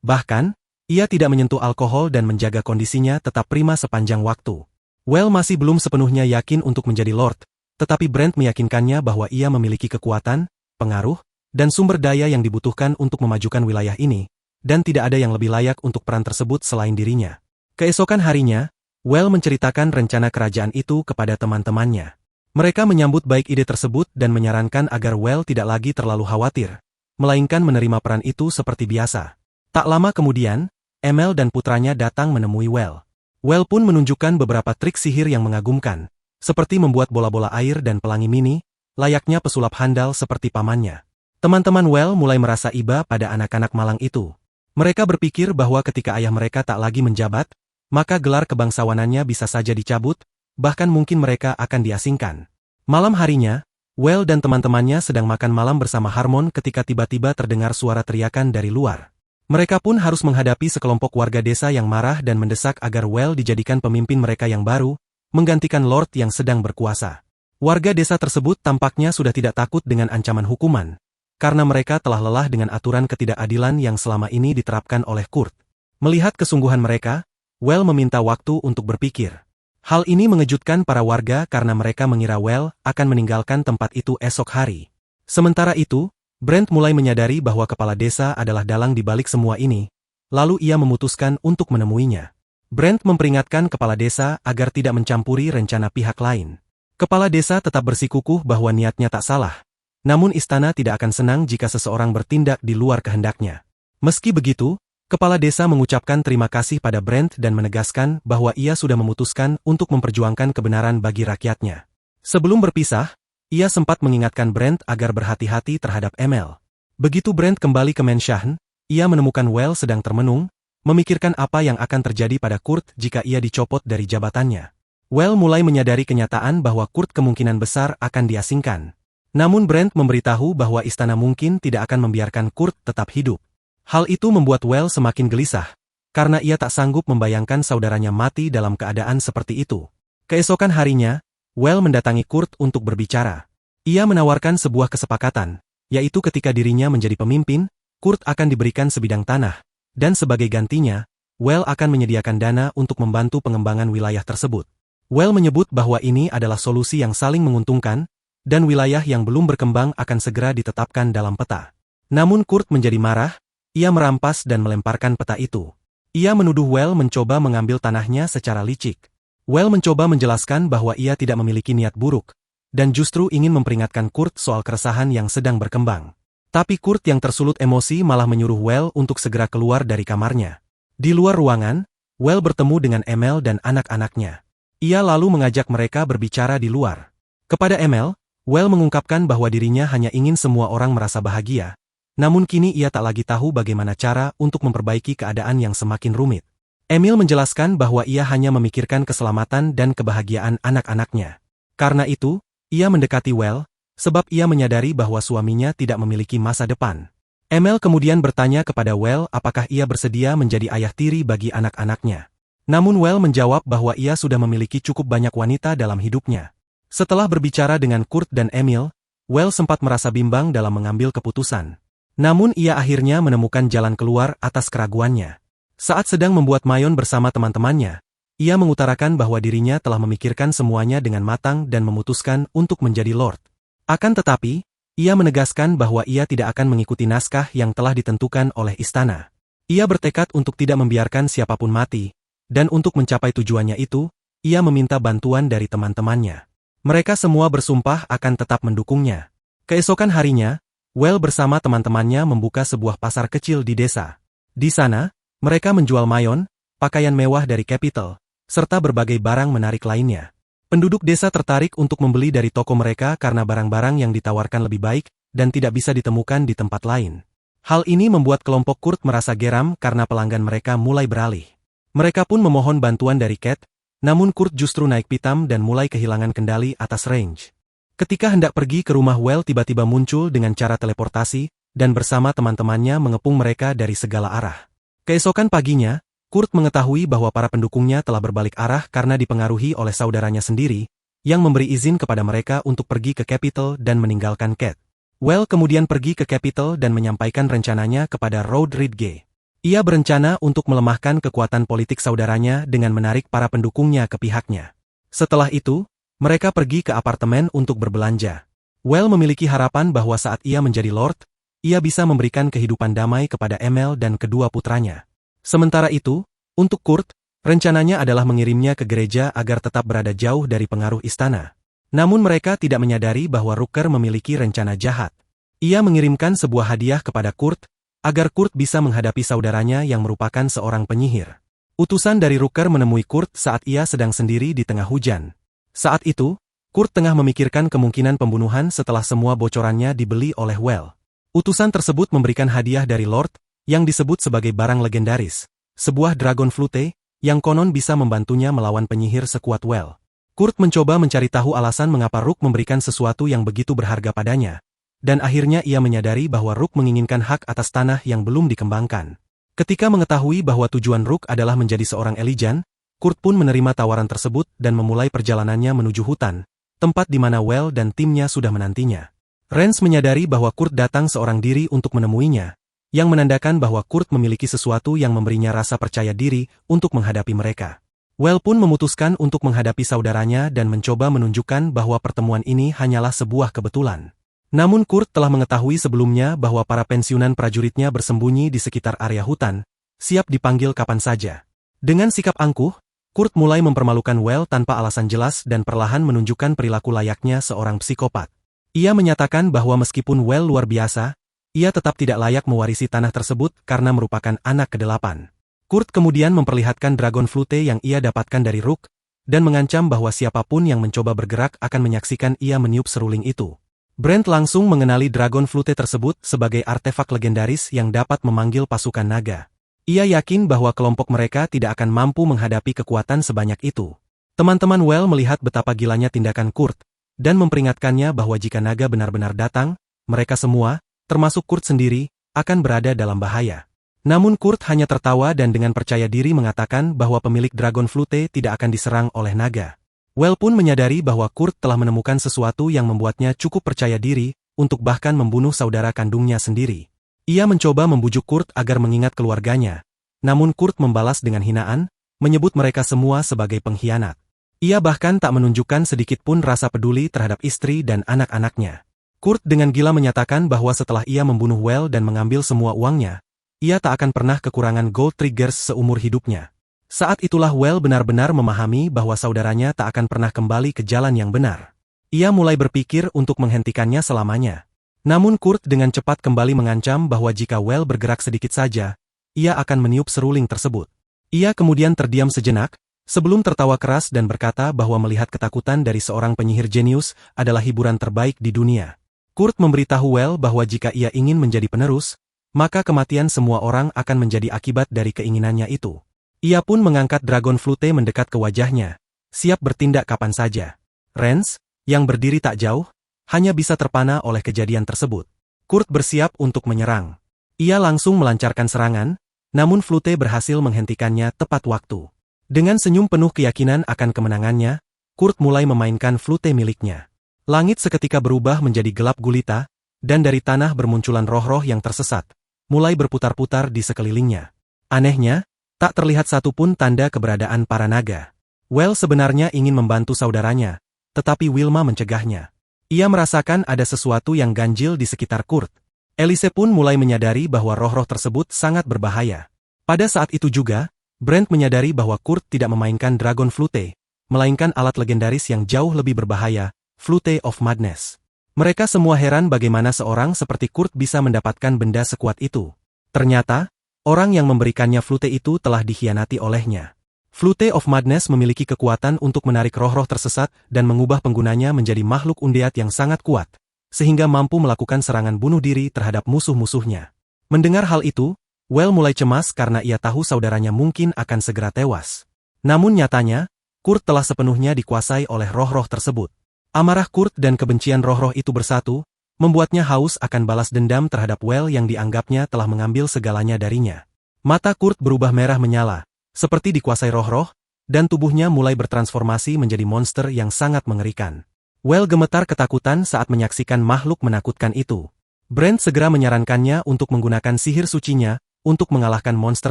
Bahkan, ia tidak menyentuh alkohol dan menjaga kondisinya tetap prima sepanjang waktu. Well masih belum sepenuhnya yakin untuk menjadi lord, tetapi Brent meyakinkannya bahwa ia memiliki kekuatan, pengaruh, dan sumber daya yang dibutuhkan untuk memajukan wilayah ini, dan tidak ada yang lebih layak untuk peran tersebut selain dirinya. Keesokan harinya, Well menceritakan rencana kerajaan itu kepada teman-temannya. Mereka menyambut baik ide tersebut dan menyarankan agar Well tidak lagi terlalu khawatir, melainkan menerima peran itu seperti biasa. Tak lama kemudian, Emil dan putranya datang menemui Well. Well pun menunjukkan beberapa trik sihir yang mengagumkan, seperti membuat bola-bola air dan pelangi mini, layaknya pesulap handal seperti pamannya. Teman-teman Well mulai merasa iba pada anak-anak malang itu. Mereka berpikir bahwa ketika ayah mereka tak lagi menjabat, maka gelar kebangsawanannya bisa saja dicabut, bahkan mungkin mereka akan diasingkan. Malam harinya, Well dan teman-temannya sedang makan malam bersama Harmon ketika tiba-tiba terdengar suara teriakan dari luar. Mereka pun harus menghadapi sekelompok warga desa yang marah dan mendesak agar Well dijadikan pemimpin mereka yang baru, menggantikan Lord yang sedang berkuasa. Warga desa tersebut tampaknya sudah tidak takut dengan ancaman hukuman, karena mereka telah lelah dengan aturan ketidakadilan yang selama ini diterapkan oleh Kurt. Melihat kesungguhan mereka, Well meminta waktu untuk berpikir. Hal ini mengejutkan para warga karena mereka mengira Well akan meninggalkan tempat itu esok hari. Sementara itu, Brent mulai menyadari bahwa kepala desa adalah dalang di balik semua ini, lalu ia memutuskan untuk menemuinya. Brent memperingatkan kepala desa agar tidak mencampuri rencana pihak lain. Kepala desa tetap bersikukuh bahwa niatnya tak salah, namun istana tidak akan senang jika seseorang bertindak di luar kehendaknya. Meski begitu, kepala desa mengucapkan terima kasih pada Brent dan menegaskan bahwa ia sudah memutuskan untuk memperjuangkan kebenaran bagi rakyatnya. Sebelum berpisah, ia sempat mengingatkan Brent agar berhati-hati terhadap Emil. Begitu Brent kembali ke Menshahen, ia menemukan Well sedang termenung, memikirkan apa yang akan terjadi pada Kurt jika ia dicopot dari jabatannya. Well mulai menyadari kenyataan bahwa Kurt kemungkinan besar akan diasingkan. Namun Brent memberitahu bahwa istana mungkin tidak akan membiarkan Kurt tetap hidup. Hal itu membuat Well semakin gelisah, karena ia tak sanggup membayangkan saudaranya mati dalam keadaan seperti itu. Keesokan harinya, Well mendatangi Kurt untuk berbicara. Ia menawarkan sebuah kesepakatan, yaitu ketika dirinya menjadi pemimpin, Kurt akan diberikan sebidang tanah, dan sebagai gantinya, Well akan menyediakan dana untuk membantu pengembangan wilayah tersebut. Well menyebut bahwa ini adalah solusi yang saling menguntungkan, dan wilayah yang belum berkembang akan segera ditetapkan dalam peta. Namun Kurt menjadi marah, ia merampas dan melemparkan peta itu. Ia menuduh Well mencoba mengambil tanahnya secara licik. Well mencoba menjelaskan bahwa ia tidak memiliki niat buruk, dan justru ingin memperingatkan Kurt soal keresahan yang sedang berkembang. Tapi Kurt yang tersulut emosi malah menyuruh Well untuk segera keluar dari kamarnya. Di luar ruangan, Well bertemu dengan Emil dan anak-anaknya. Ia lalu mengajak mereka berbicara di luar. Kepada Emil, Well mengungkapkan bahwa dirinya hanya ingin semua orang merasa bahagia, namun kini ia tak lagi tahu bagaimana cara untuk memperbaiki keadaan yang semakin rumit. Emil menjelaskan bahwa ia hanya memikirkan keselamatan dan kebahagiaan anak-anaknya. Karena itu, ia mendekati Well, sebab ia menyadari bahwa suaminya tidak memiliki masa depan. Emil kemudian bertanya kepada Well apakah ia bersedia menjadi ayah tiri bagi anak-anaknya. Namun Well menjawab bahwa ia sudah memiliki cukup banyak wanita dalam hidupnya. Setelah berbicara dengan Kurt dan Emil, Well sempat merasa bimbang dalam mengambil keputusan. Namun ia akhirnya menemukan jalan keluar atas keraguannya. Saat sedang membuat mayon bersama teman-temannya, ia mengutarakan bahwa dirinya telah memikirkan semuanya dengan matang dan memutuskan untuk menjadi Lord. Akan tetapi, ia menegaskan bahwa ia tidak akan mengikuti naskah yang telah ditentukan oleh istana. Ia bertekad untuk tidak membiarkan siapapun mati, dan untuk mencapai tujuannya itu, ia meminta bantuan dari teman-temannya. Mereka semua bersumpah akan tetap mendukungnya. Keesokan harinya, Well bersama teman-temannya membuka sebuah pasar kecil di desa. Di sana, mereka menjual mayon, pakaian mewah dari Capital, serta berbagai barang menarik lainnya. Penduduk desa tertarik untuk membeli dari toko mereka karena barang-barang yang ditawarkan lebih baik dan tidak bisa ditemukan di tempat lain. Hal ini membuat kelompok Kurt merasa geram karena pelanggan mereka mulai beralih. Mereka pun memohon bantuan dari Cat, namun Kurt justru naik pitam dan mulai kehilangan kendali atas range. Ketika hendak pergi ke rumah Well tiba-tiba muncul dengan cara teleportasi, dan bersama teman-temannya mengepung mereka dari segala arah. Keesokan paginya, Kurt mengetahui bahwa para pendukungnya telah berbalik arah karena dipengaruhi oleh saudaranya sendiri, yang memberi izin kepada mereka untuk pergi ke Capital dan meninggalkan Cat. Well kemudian pergi ke Capital dan menyampaikan rencananya kepada Rod Ridgey. Ia berencana untuk melemahkan kekuatan politik saudaranya dengan menarik para pendukungnya ke pihaknya. Setelah itu, mereka pergi ke apartemen untuk berbelanja. Well memiliki harapan bahwa saat ia menjadi Lord, ia bisa memberikan kehidupan damai kepada Emil dan kedua putranya. Sementara itu, untuk Kurt, rencananya adalah mengirimnya ke gereja agar tetap berada jauh dari pengaruh istana. Namun mereka tidak menyadari bahwa Rooker memiliki rencana jahat. Ia mengirimkan sebuah hadiah kepada Kurt, agar Kurt bisa menghadapi saudaranya yang merupakan seorang penyihir. Utusan dari Rooker menemui Kurt saat ia sedang sendiri di tengah hujan. Saat itu, Kurt tengah memikirkan kemungkinan pembunuhan setelah semua bocorannya dibeli oleh Well. Utusan tersebut memberikan hadiah dari Lord, yang disebut sebagai barang legendaris, sebuah Dragon Flute, yang konon bisa membantunya melawan penyihir sekuat Well. Kurt mencoba mencari tahu alasan mengapa Rook memberikan sesuatu yang begitu berharga padanya. Dan akhirnya ia menyadari bahwa Rook menginginkan hak atas tanah yang belum dikembangkan. Ketika mengetahui bahwa tujuan Rook adalah menjadi seorang Elysian, Kurt pun menerima tawaran tersebut dan memulai perjalanannya menuju hutan, tempat di mana Well dan timnya sudah menantinya. Rance menyadari bahwa Kurt datang seorang diri untuk menemuinya, yang menandakan bahwa Kurt memiliki sesuatu yang memberinya rasa percaya diri untuk menghadapi mereka. Well pun memutuskan untuk menghadapi saudaranya dan mencoba menunjukkan bahwa pertemuan ini hanyalah sebuah kebetulan. Namun Kurt telah mengetahui sebelumnya bahwa para pensiunan prajuritnya bersembunyi di sekitar area hutan, siap dipanggil kapan saja. Dengan sikap angkuh, Kurt mulai mempermalukan Well tanpa alasan jelas dan perlahan menunjukkan perilaku layaknya seorang psikopat. Ia menyatakan bahwa meskipun Well luar biasa, ia tetap tidak layak mewarisi tanah tersebut karena merupakan anak ke-8. Kurt kemudian memperlihatkan Dragon Flute yang ia dapatkan dari Rook, dan mengancam bahwa siapapun yang mencoba bergerak akan menyaksikan ia meniup seruling itu. Brent langsung mengenali Dragon Flute tersebut sebagai artefak legendaris yang dapat memanggil pasukan naga. Ia yakin bahwa kelompok mereka tidak akan mampu menghadapi kekuatan sebanyak itu. Teman-teman Well melihat betapa gilanya tindakan Kurt, dan memperingatkannya bahwa jika naga benar-benar datang, mereka semua, termasuk Kurt sendiri, akan berada dalam bahaya. Namun Kurt hanya tertawa dan dengan percaya diri mengatakan bahwa pemilik Dragon Flute tidak akan diserang oleh naga. Well pun menyadari bahwa Kurt telah menemukan sesuatu yang membuatnya cukup percaya diri, untuk bahkan membunuh saudara kandungnya sendiri. Ia mencoba membujuk Kurt agar mengingat keluarganya, namun Kurt membalas dengan hinaan, menyebut mereka semua sebagai pengkhianat. Ia bahkan tak menunjukkan sedikit pun rasa peduli terhadap istri dan anak-anaknya. Kurt dengan gila menyatakan bahwa setelah ia membunuh Well dan mengambil semua uangnya, ia tak akan pernah kekurangan gold triggers seumur hidupnya. Saat itulah Well benar-benar memahami bahwa saudaranya tak akan pernah kembali ke jalan yang benar. Ia mulai berpikir untuk menghentikannya selamanya. Namun Kurt dengan cepat kembali mengancam bahwa jika Well bergerak sedikit saja, ia akan meniup seruling tersebut. Ia kemudian terdiam sejenak, sebelum tertawa keras dan berkata bahwa melihat ketakutan dari seorang penyihir jenius adalah hiburan terbaik di dunia. Kurt memberitahu Well bahwa jika ia ingin menjadi penerus, maka kematian semua orang akan menjadi akibat dari keinginannya itu. Ia pun mengangkat Dragon Flute mendekat ke wajahnya, siap bertindak kapan saja. Rance, yang berdiri tak jauh, hanya bisa terpana oleh kejadian tersebut. Kurt bersiap untuk menyerang. Ia langsung melancarkan serangan, namun Flute berhasil menghentikannya tepat waktu. Dengan senyum penuh keyakinan akan kemenangannya, Kurt mulai memainkan flute miliknya. Langit seketika berubah menjadi gelap gulita, dan dari tanah bermunculan roh-roh yang tersesat, mulai berputar-putar di sekelilingnya. Anehnya, tak terlihat satupun tanda keberadaan para naga. Well sebenarnya ingin membantu saudaranya, tetapi Wilma mencegahnya. Ia merasakan ada sesuatu yang ganjil di sekitar Kurt. Elise pun mulai menyadari bahwa roh-roh tersebut sangat berbahaya. Pada saat itu juga, Brent menyadari bahwa Kurt tidak memainkan Dragon Flute, melainkan alat legendaris yang jauh lebih berbahaya, Flute of Madness. Mereka semua heran bagaimana seorang seperti Kurt bisa mendapatkan benda sekuat itu. Ternyata, orang yang memberikannya flute itu telah dikhianati olehnya. Flute of Madness memiliki kekuatan untuk menarik roh-roh tersesat dan mengubah penggunanya menjadi makhluk undead yang sangat kuat, sehingga mampu melakukan serangan bunuh diri terhadap musuh-musuhnya. Mendengar hal itu, Well mulai cemas karena ia tahu saudaranya mungkin akan segera tewas. Namun nyatanya, Kurt telah sepenuhnya dikuasai oleh roh-roh tersebut. Amarah Kurt dan kebencian roh-roh itu bersatu, membuatnya haus akan balas dendam terhadap Well yang dianggapnya telah mengambil segalanya darinya. Mata Kurt berubah merah menyala, seperti dikuasai roh-roh, dan tubuhnya mulai bertransformasi menjadi monster yang sangat mengerikan. Well gemetar ketakutan saat menyaksikan makhluk menakutkan itu. Brent segera menyarankannya untuk menggunakan sihir sucinya, untuk mengalahkan monster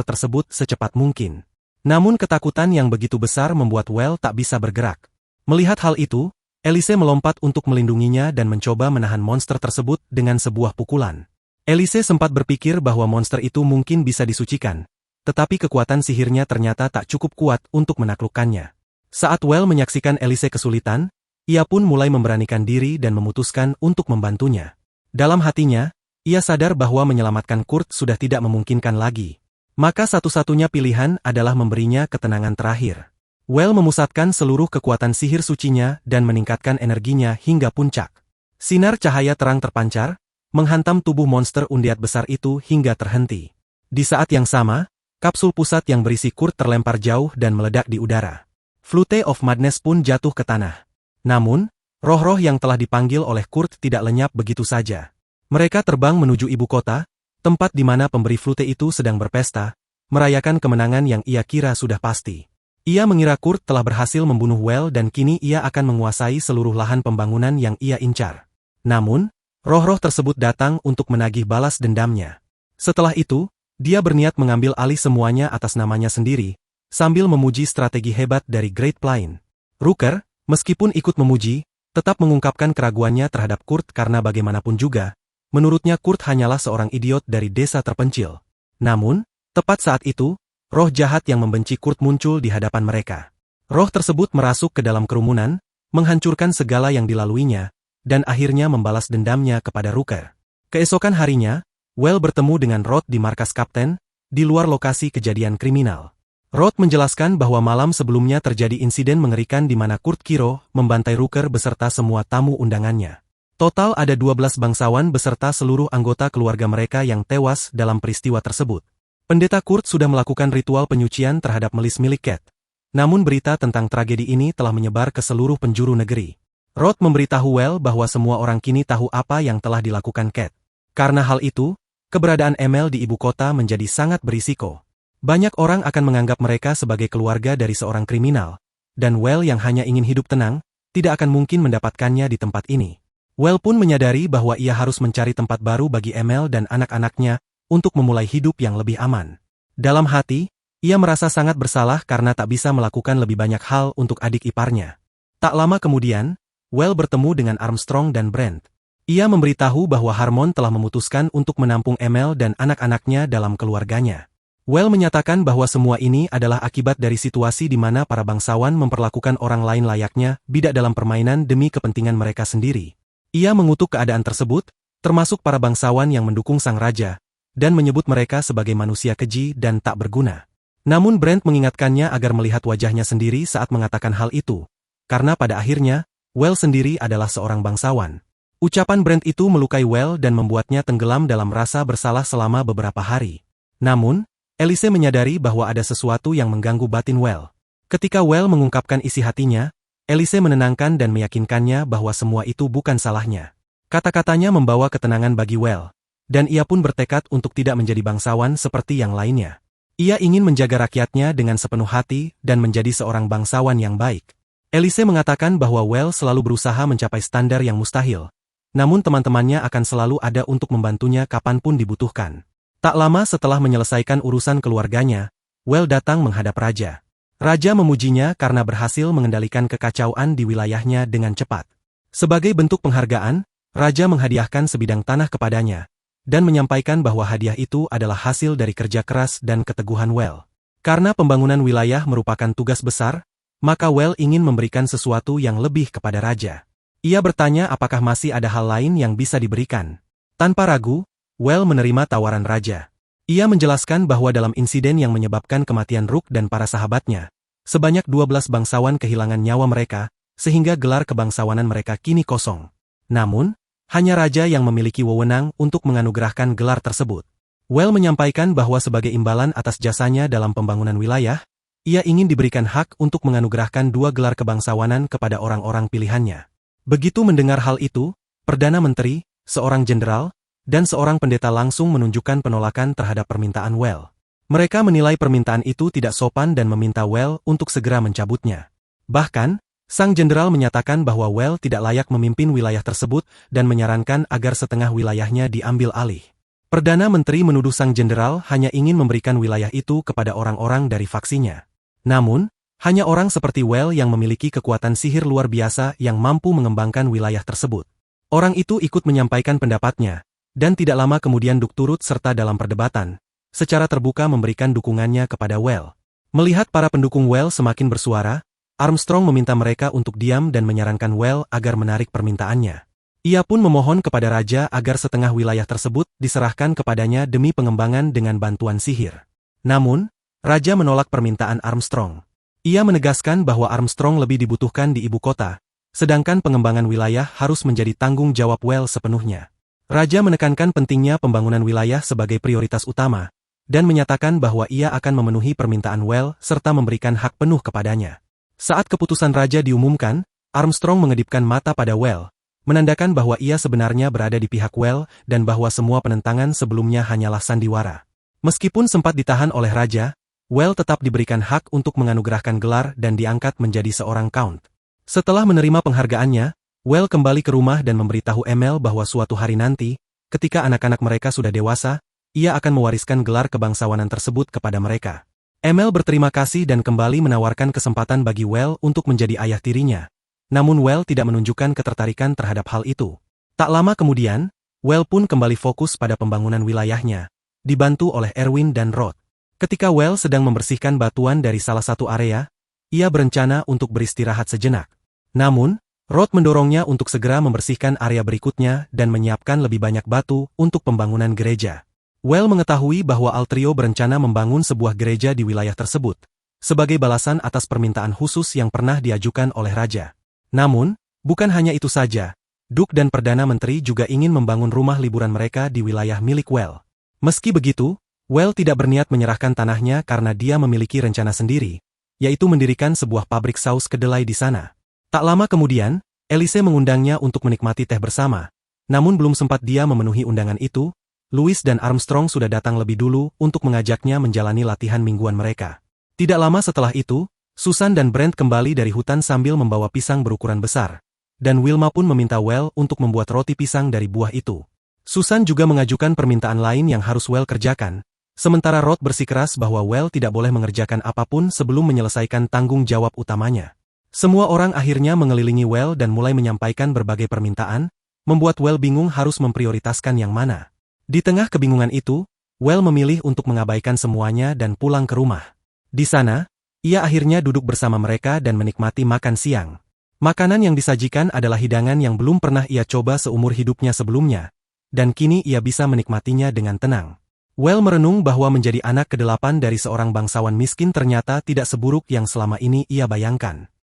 tersebut secepat mungkin. Namun ketakutan yang begitu besar membuat Well tak bisa bergerak. Melihat hal itu, Elise melompat untuk melindunginya dan mencoba menahan monster tersebut dengan sebuah pukulan. Elise sempat berpikir bahwa monster itu mungkin bisa disucikan, tetapi kekuatan sihirnya ternyata tak cukup kuat untuk menaklukkannya. Saat Well menyaksikan Elise kesulitan, ia pun mulai memberanikan diri dan memutuskan untuk membantunya. Dalam hatinya, ia sadar bahwa menyelamatkan Kurt sudah tidak memungkinkan lagi. Maka satu-satunya pilihan adalah memberinya ketenangan terakhir. Well memusatkan seluruh kekuatan sihir sucinya dan meningkatkan energinya hingga puncak. Sinar cahaya terang terpancar, menghantam tubuh monster undead besar itu hingga terhenti. Di saat yang sama, kapsul pusat yang berisi Kurt terlempar jauh dan meledak di udara. Flute of Madness pun jatuh ke tanah. Namun, roh-roh yang telah dipanggil oleh Kurt tidak lenyap begitu saja. Mereka terbang menuju ibu kota, tempat di mana pemberi flute itu sedang berpesta, merayakan kemenangan yang ia kira sudah pasti. Ia mengira Kurt telah berhasil membunuh Well dan kini ia akan menguasai seluruh lahan pembangunan yang ia incar. Namun, roh-roh tersebut datang untuk menagih balas dendamnya. Setelah itu, dia berniat mengambil alih semuanya atas namanya sendiri, sambil memuji strategi hebat dari Great Plain. Rooker, meskipun ikut memuji, tetap mengungkapkan keraguannya terhadap Kurt karena bagaimanapun juga, menurutnya Kurt hanyalah seorang idiot dari desa terpencil. Namun, tepat saat itu, roh jahat yang membenci Kurt muncul di hadapan mereka. Roh tersebut merasuk ke dalam kerumunan, menghancurkan segala yang dilaluinya, dan akhirnya membalas dendamnya kepada Rooker. Keesokan harinya, Well bertemu dengan Rod di markas Kapten, di luar lokasi kejadian kriminal. Rod menjelaskan bahwa malam sebelumnya terjadi insiden mengerikan di mana Kurt Kiro membantai Rooker beserta semua tamu undangannya. Total ada 12 bangsawan beserta seluruh anggota keluarga mereka yang tewas dalam peristiwa tersebut. Pendeta Kurt sudah melakukan ritual penyucian terhadap melis milik Cat. Namun berita tentang tragedi ini telah menyebar ke seluruh penjuru negeri. Rod memberitahu Well bahwa semua orang kini tahu apa yang telah dilakukan Cat. Karena hal itu, keberadaan Emil di ibu kota menjadi sangat berisiko. Banyak orang akan menganggap mereka sebagai keluarga dari seorang kriminal, dan Well yang hanya ingin hidup tenang, tidak akan mungkin mendapatkannya di tempat ini. Well pun menyadari bahwa ia harus mencari tempat baru bagi Emil dan anak-anaknya untuk memulai hidup yang lebih aman. Dalam hati, ia merasa sangat bersalah karena tak bisa melakukan lebih banyak hal untuk adik iparnya. Tak lama kemudian, Well bertemu dengan Armstrong dan Brent. Ia memberitahu bahwa Harmon telah memutuskan untuk menampung Emil dan anak-anaknya dalam keluarganya. Well menyatakan bahwa semua ini adalah akibat dari situasi di mana para bangsawan memperlakukan orang lain layaknya bidak dalam permainan demi kepentingan mereka sendiri. Ia mengutuk keadaan tersebut, termasuk para bangsawan yang mendukung sang raja, dan menyebut mereka sebagai manusia keji dan tak berguna. Namun Brent mengingatkannya agar melihat wajahnya sendiri saat mengatakan hal itu, karena pada akhirnya, Well sendiri adalah seorang bangsawan. Ucapan Brent itu melukai Well dan membuatnya tenggelam dalam rasa bersalah selama beberapa hari. Namun, Elise menyadari bahwa ada sesuatu yang mengganggu batin Well. Ketika Well mengungkapkan isi hatinya, Elise menenangkan dan meyakinkannya bahwa semua itu bukan salahnya. Kata-katanya membawa ketenangan bagi Well, dan ia pun bertekad untuk tidak menjadi bangsawan seperti yang lainnya. Ia ingin menjaga rakyatnya dengan sepenuh hati dan menjadi seorang bangsawan yang baik. Elise mengatakan bahwa Well selalu berusaha mencapai standar yang mustahil, namun teman-temannya akan selalu ada untuk membantunya kapanpun dibutuhkan. Tak lama setelah menyelesaikan urusan keluarganya, Well datang menghadap raja. Raja memujinya karena berhasil mengendalikan kekacauan di wilayahnya dengan cepat. Sebagai bentuk penghargaan, raja menghadiahkan sebidang tanah kepadanya, dan menyampaikan bahwa hadiah itu adalah hasil dari kerja keras dan keteguhan Well. Karena pembangunan wilayah merupakan tugas besar, maka Well ingin memberikan sesuatu yang lebih kepada raja. Ia bertanya apakah masih ada hal lain yang bisa diberikan. Tanpa ragu, Well menerima tawaran raja. Ia menjelaskan bahwa dalam insiden yang menyebabkan kematian Rook dan para sahabatnya, sebanyak 12 bangsawan kehilangan nyawa mereka, sehingga gelar kebangsawanan mereka kini kosong. Namun, hanya raja yang memiliki wewenang untuk menganugerahkan gelar tersebut. Well menyampaikan bahwa sebagai imbalan atas jasanya dalam pembangunan wilayah, ia ingin diberikan hak untuk menganugerahkan 2 gelar kebangsawanan kepada orang-orang pilihannya. Begitu mendengar hal itu, Perdana Menteri, seorang jenderal, dan seorang pendeta langsung menunjukkan penolakan terhadap permintaan Well. Mereka menilai permintaan itu tidak sopan dan meminta Well untuk segera mencabutnya. Bahkan, sang jenderal menyatakan bahwa Well tidak layak memimpin wilayah tersebut dan menyarankan agar setengah wilayahnya diambil alih. Perdana Menteri menuduh sang jenderal hanya ingin memberikan wilayah itu kepada orang-orang dari faksinya. Namun, hanya orang seperti Well yang memiliki kekuatan sihir luar biasa yang mampu mengembangkan wilayah tersebut. Orang itu ikut menyampaikan pendapatnya, dan tidak lama kemudian Duke turut serta dalam perdebatan, secara terbuka memberikan dukungannya kepada Well. Melihat para pendukung Well semakin bersuara, Armstrong meminta mereka untuk diam dan menyarankan Well agar menarik permintaannya. Ia pun memohon kepada raja agar setengah wilayah tersebut diserahkan kepadanya demi pengembangan dengan bantuan sihir. Namun, raja menolak permintaan Armstrong. Ia menegaskan bahwa Armstrong lebih dibutuhkan di ibu kota, sedangkan pengembangan wilayah harus menjadi tanggung jawab Well sepenuhnya. Raja menekankan pentingnya pembangunan wilayah sebagai prioritas utama, dan menyatakan bahwa ia akan memenuhi permintaan Well serta memberikan hak penuh kepadanya. Saat keputusan raja diumumkan, Armstrong mengedipkan mata pada Well, menandakan bahwa ia sebenarnya berada di pihak Well dan bahwa semua penentangan sebelumnya hanyalah sandiwara. Meskipun sempat ditahan oleh raja, Well tetap diberikan hak untuk menganugerahkan gelar dan diangkat menjadi seorang count. Setelah menerima penghargaannya, Well kembali ke rumah dan memberitahu Emil bahwa suatu hari nanti, ketika anak-anak mereka sudah dewasa, ia akan mewariskan gelar kebangsawanan tersebut kepada mereka. Emil berterima kasih dan kembali menawarkan kesempatan bagi Well untuk menjadi ayah tirinya. Namun Well tidak menunjukkan ketertarikan terhadap hal itu. Tak lama kemudian, Well pun kembali fokus pada pembangunan wilayahnya, dibantu oleh Erwin dan Rod. Ketika Well sedang membersihkan batuan dari salah satu area, ia berencana untuk beristirahat sejenak. Namun, Rod mendorongnya untuk segera membersihkan area berikutnya dan menyiapkan lebih banyak batu untuk pembangunan gereja. Well mengetahui bahwa Altrio berencana membangun sebuah gereja di wilayah tersebut, sebagai balasan atas permintaan khusus yang pernah diajukan oleh raja. Namun, bukan hanya itu saja, Duke dan Perdana Menteri juga ingin membangun rumah liburan mereka di wilayah milik Well. Meski begitu, Well tidak berniat menyerahkan tanahnya karena dia memiliki rencana sendiri, yaitu mendirikan sebuah pabrik saus kedelai di sana. Tak lama kemudian, Elise mengundangnya untuk menikmati teh bersama, namun belum sempat dia memenuhi undangan itu, Louis dan Armstrong sudah datang lebih dulu untuk mengajaknya menjalani latihan mingguan mereka. Tidak lama setelah itu, Susan dan Brent kembali dari hutan sambil membawa pisang berukuran besar, dan Wilma pun meminta Well untuk membuat roti pisang dari buah itu. Susan juga mengajukan permintaan lain yang harus Well kerjakan, sementara Rod bersikeras bahwa Well tidak boleh mengerjakan apapun sebelum menyelesaikan tanggung jawab utamanya. Semua orang akhirnya mengelilingi Well dan mulai menyampaikan berbagai permintaan, membuat Well bingung harus memprioritaskan yang mana. Di tengah kebingungan itu, Well memilih untuk mengabaikan semuanya dan pulang ke rumah. Di sana, ia akhirnya duduk bersama mereka dan menikmati makan siang. Makanan yang disajikan adalah hidangan yang belum pernah ia coba seumur hidupnya sebelumnya, dan kini ia bisa menikmatinya dengan tenang. Well merenung bahwa menjadi anak ke-8 dari seorang bangsawan miskin ternyata tidak seburuk yang selama ini ia bayangkan.